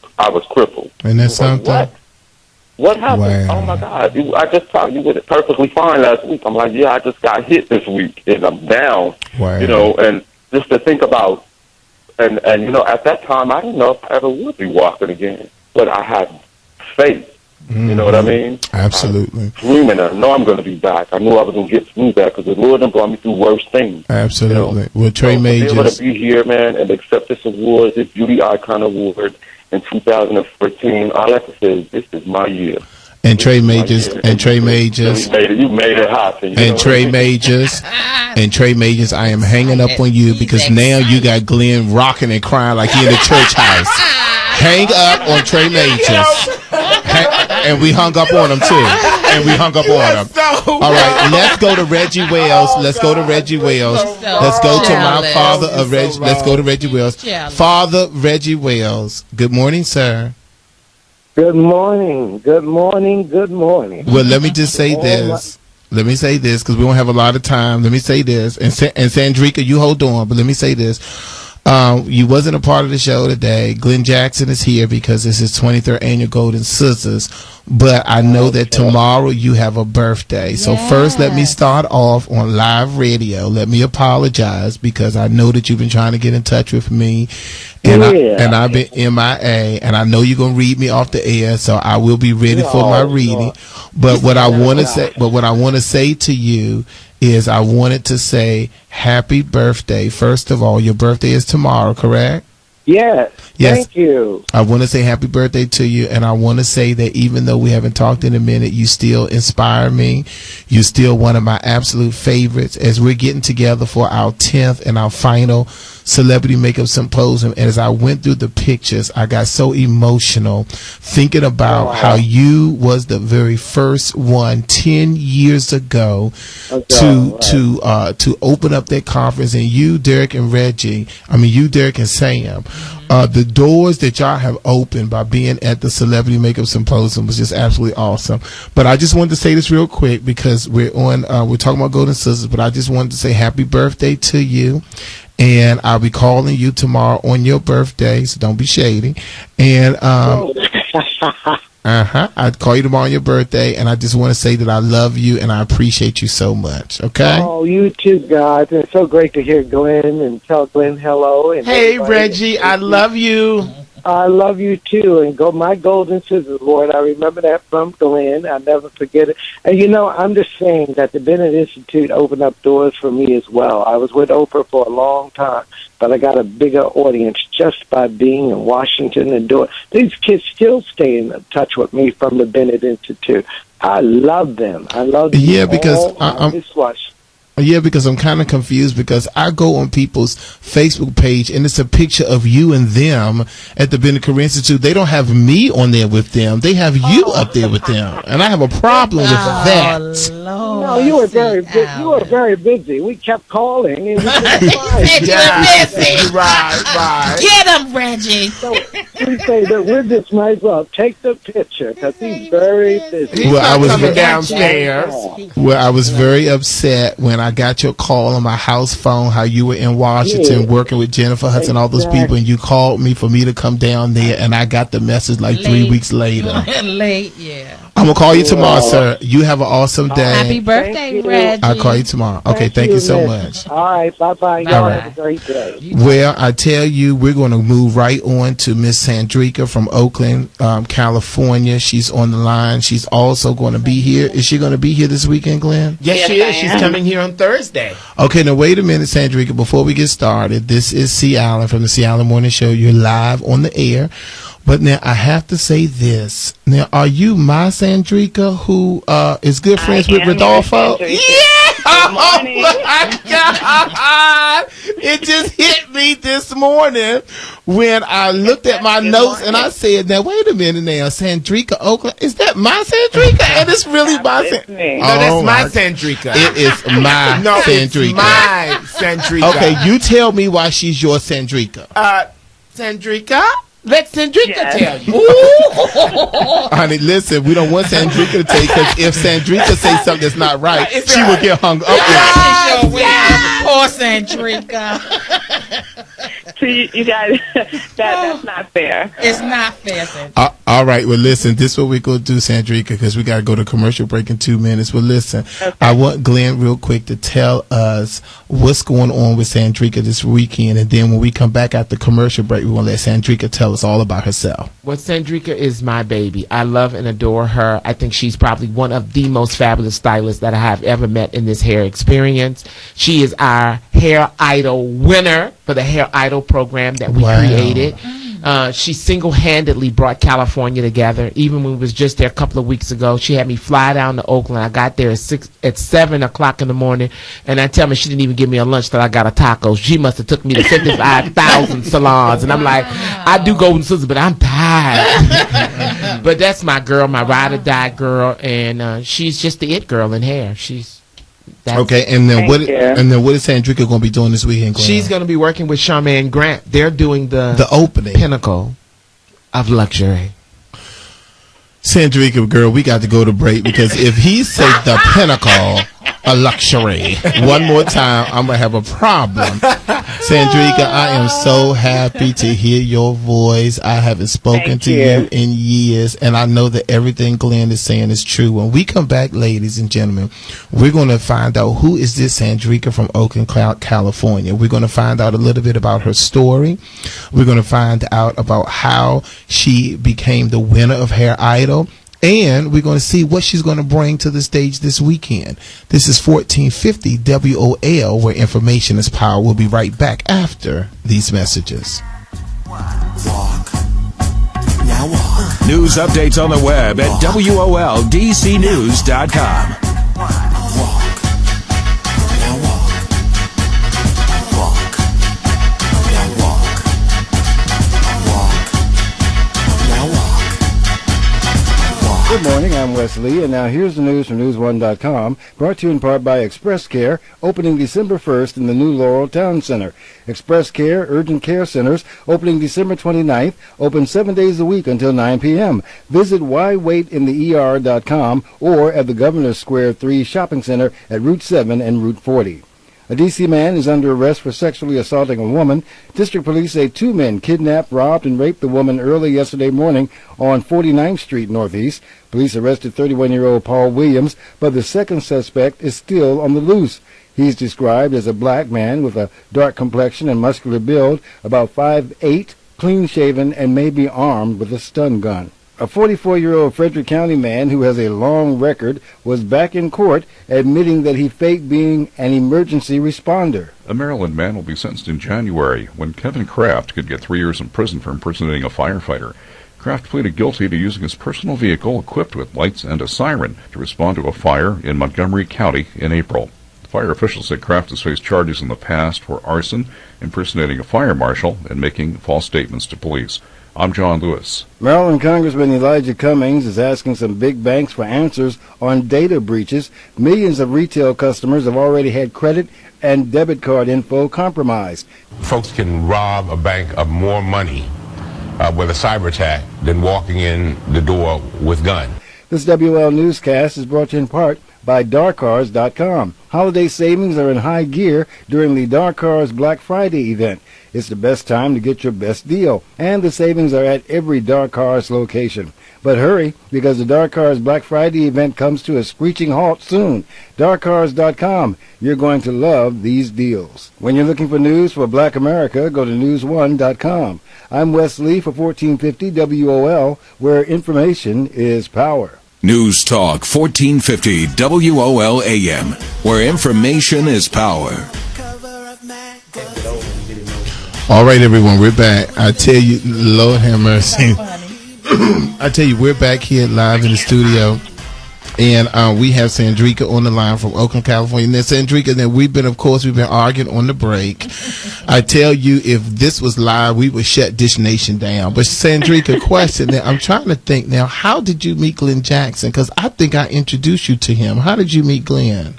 crippled. And that's something. What happened? Wow. Oh my God! I just thought you were perfectly fine last week. I'm like, yeah, I just got hit this week, and I'm down. Wow. You know, and just to think about, and you know, at that time, I didn't know if I ever would be walking again, but I had faith. You know what I mean? Absolutely. Dreaming, I know I'm going to be back. I knew I was going to get through that because the Lord done brought me through worse things. Absolutely. You know? Well, Trey Majors. To be able to be here, man, and accept this award, this Beauty Icon Award in 2014, all I can say is this is my year. and Trey Majors, and Trey Majors, You made it happen. and Trey Majors, and Trey Majors. I am hanging up on you because now you got Glenn rocking and crying like he in the church house. Hang up on Trey Majors. And we hung up on him too. And we hung up on him. All right, let's go to Reggie Wells. Let's go to Reggie Wells. Let's go to my father of Reggie. Let's go to Reggie Wells. Father Reggie Wells. Good morning, sir. Good morning. Good morning. Good morning. Well, let me just say this. Let me say this because we don't have a lot of time. Let me say this. And Sandrika, you hold on, but let me say this. You wasn't a part of the show today. Glenn Jackson is here because it's his 23rd annual Golden Sisters. But I know that tomorrow you have a birthday. So first, let me start off on live radio. Let me apologize because I know that you've been trying to get in touch with me. And I've been MIA, and I know you're gonna read me off the air, so I will be ready for my reading. But what I want to say to you is I wanted to say happy birthday. First of all, your birthday is tomorrow, correct? Yes. Thank you. I want to say happy birthday to you, and I want to say that even though we haven't talked in a minute, you still inspire me. You're still one of my absolute favorites as we're getting together for our 10th and our final Celebrity Makeup Symposium. And as I went through the pictures, I got so emotional thinking about how you was the very first one 10 years ago to open up that conference, and you, Derek and Sam, the doors that y'all have opened by being at the Celebrity Makeup Symposium was just absolutely awesome. But I just wanted to say this real quick because we're talking about Golden Sisters, but I just wanted to say happy birthday to you. And I'll be calling you tomorrow on your birthday, so don't be shady. And I'd call you tomorrow on your birthday, and I just want to say that I love you and I appreciate you so much. Okay? Oh, you too, guys. It's so great to hear Glenn and tell Glenn hello. And hey, Reggie, I love you. I love you too, and my Golden Scissors, Lord. I remember that from Glenn. I'll never forget it. And I'm just saying that the Bennett Institute opened up doors for me as well. I was with Oprah for a long time, but I got a bigger audience just by being in Washington and doing. These kids still stay in touch with me from the Bennett Institute. I love them. I love them. Yeah, because because I'm kind of confused because I go on people's Facebook page and it's a picture of you and them at the Bennett Career Institute. They don't have me on there with them. They have you up there with them. And I have a problem with that. Lord, no, you were very busy. You were very busy. We kept calling. And we said you were busy. Right. Get him, Reggie. So we say that we just might as well take the picture because he's very busy. Well, I was downstairs. Well, I was very upset when I got your call on my house phone, how you were in Washington working with Jennifer Hudson, all those people, and you called me for me to come down there, and I got the message like 3 weeks later. I'm going to call you tomorrow, sir. You have an awesome day. Happy birthday, Reggie. I'll call you tomorrow. Okay, thank you so much. All right, bye-bye. Y'all have a great day. Well, I tell you, we're going to move right on to Miss Sandrika from Oakland, California. She's on the line. She's also going to be here. Is she going to be here this weekend, Glenn? Yes, she is. She's coming here on Thursday. Okay, now wait a minute, Sandrika. Before we get started, this is C. Allen from the C. Allen Morning Show. You're live on the air. But now I have to say this. Now, are you my Sandrika who is good friends with Rodolfo? Yeah! Oh, my God! It just hit me this morning when I looked at my notes and I said, now, wait a minute now, Sandrika Oakland, is that my Sandrika? And it's really my Sandrika. No, that's my Sandrika. It is my Sandrika. It's my Sandrika. Okay, you tell me why she's your Sandrika. Sandrika? Let Sandrika tell you. Honey, listen, we don't want Sandrika to tell you because if Sandrika says something that's not right, she will get hung up with. Poor Sandrika. See, you guys, that's not fair. It's not fair, Sandrika. All right, well, listen, this is what we're going to do, Sandrika, because we got to go to commercial break in 2 minutes. Well, listen, I want Glenn real quick to tell us what's going on with Sandrika this weekend, and then when we come back after commercial break, we want to let Sandrika tell us all about herself. Well, Sandrika is my baby. I love and adore her. I think she's probably one of the most fabulous stylists that I have ever met in this hair experience. She is our Hair Idol winner for the Hair Idol program that we created. She single-handedly brought California together. Even when we was just there a couple of weeks ago, she had me fly down to Oakland. I got there at 7 o'clock in the morning, and I tell me she didn't even give me a lunch till I got a taco. She must have took me to 55,000 salons, and I'm like, I do Golden Scissors, but I'm tired. But that's my girl, my ride or die girl, and she's just the it girl in hair. Okay, and then what is Sandrika going to be doing this weekend? She's going to be working with Charmaine Grant. They're doing the opening pinnacle of luxury. Sandrika, girl, we got to go to break, because if he says the pinnacle of luxury one more time, I'm going to have a problem. Sandrika, I am so happy to hear your voice. I haven't spoken to you in years, and I know that everything Glenn is saying is true. When we come back, ladies and gentlemen, we're going to find out who is this Sandrika from Oakland, California. We're going to find out a little bit about her story. We're going to find out about how she became the winner of Hair Idol. And we're going to see what she's going to bring to the stage this weekend. This is 1450 WOL, where information is power. We'll be right back after these messages. News updates on the web at WOLDCnews.com. Good morning, I'm Wesley, and now here's the news from News1.com, brought to you in part by Express Care, opening December 1st in the new Laurel Town Center. Express Care Urgent Care Centers, opening December 29th, open 7 days a week until 9 p.m. Visit whywaitintheer.com or at the Governor's Square 3 Shopping Center at Route 7 and Route 40. A D.C. man is under arrest for sexually assaulting a woman. District police say 2 men kidnapped, robbed, and raped the woman early yesterday morning on 49th Street Northeast. Police arrested 31-year-old Paul Williams, but the second suspect is still on the loose. He's described as a black man with a dark complexion and muscular build, about 5'8", clean-shaven, and may be armed with a stun gun. A 44-year-old Frederick County man who has a long record was back in court admitting that he faked being an emergency responder. A Maryland man will be sentenced in January when Kevin Kraft could get 3 years in prison for impersonating a firefighter. Kraft pleaded guilty to using his personal vehicle equipped with lights and a siren to respond to a fire in Montgomery County in April. Fire officials said Kraft has faced charges in the past for arson, impersonating a fire marshal, and making false statements to police. I'm John Lewis. Maryland Congressman Elijah Cummings is asking some big banks for answers on data breaches. Millions of retail customers have already had credit and debit card info compromised. Folks can rob a bank of more money with a cyber attack than walking in the door with gun. This WL newscast is brought to you in part by darcars.com. Holiday savings are in high gear during the Dark Cars Black Friday event. It's the best time to get your best deal, and the savings are at every Dark Cars location. But hurry, because the Dark Cars Black Friday event comes to a screeching halt soon. darcars.com. You're going to love these deals. When you're looking for news for Black America, go to news1.com. I'm Wes Lee for 1450 WOL, where information is power. News Talk 1450 WOL AM, where information is power. All right, everyone, we're back. I tell you, Lord have mercy. I tell you, we're back here live in the studio, and we have Sandrika on the line from Oakland, California. And then Sandrika, then we've been arguing on the break. I tell you, if this was live, we would shut Dish Nation down. But Sandrika, question now, I'm trying to think now, how did you meet Glenn Jackson? Because I think I introduced you to him. How did you meet Glenn?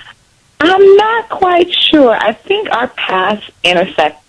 I'm not quite sure. I think our paths intersected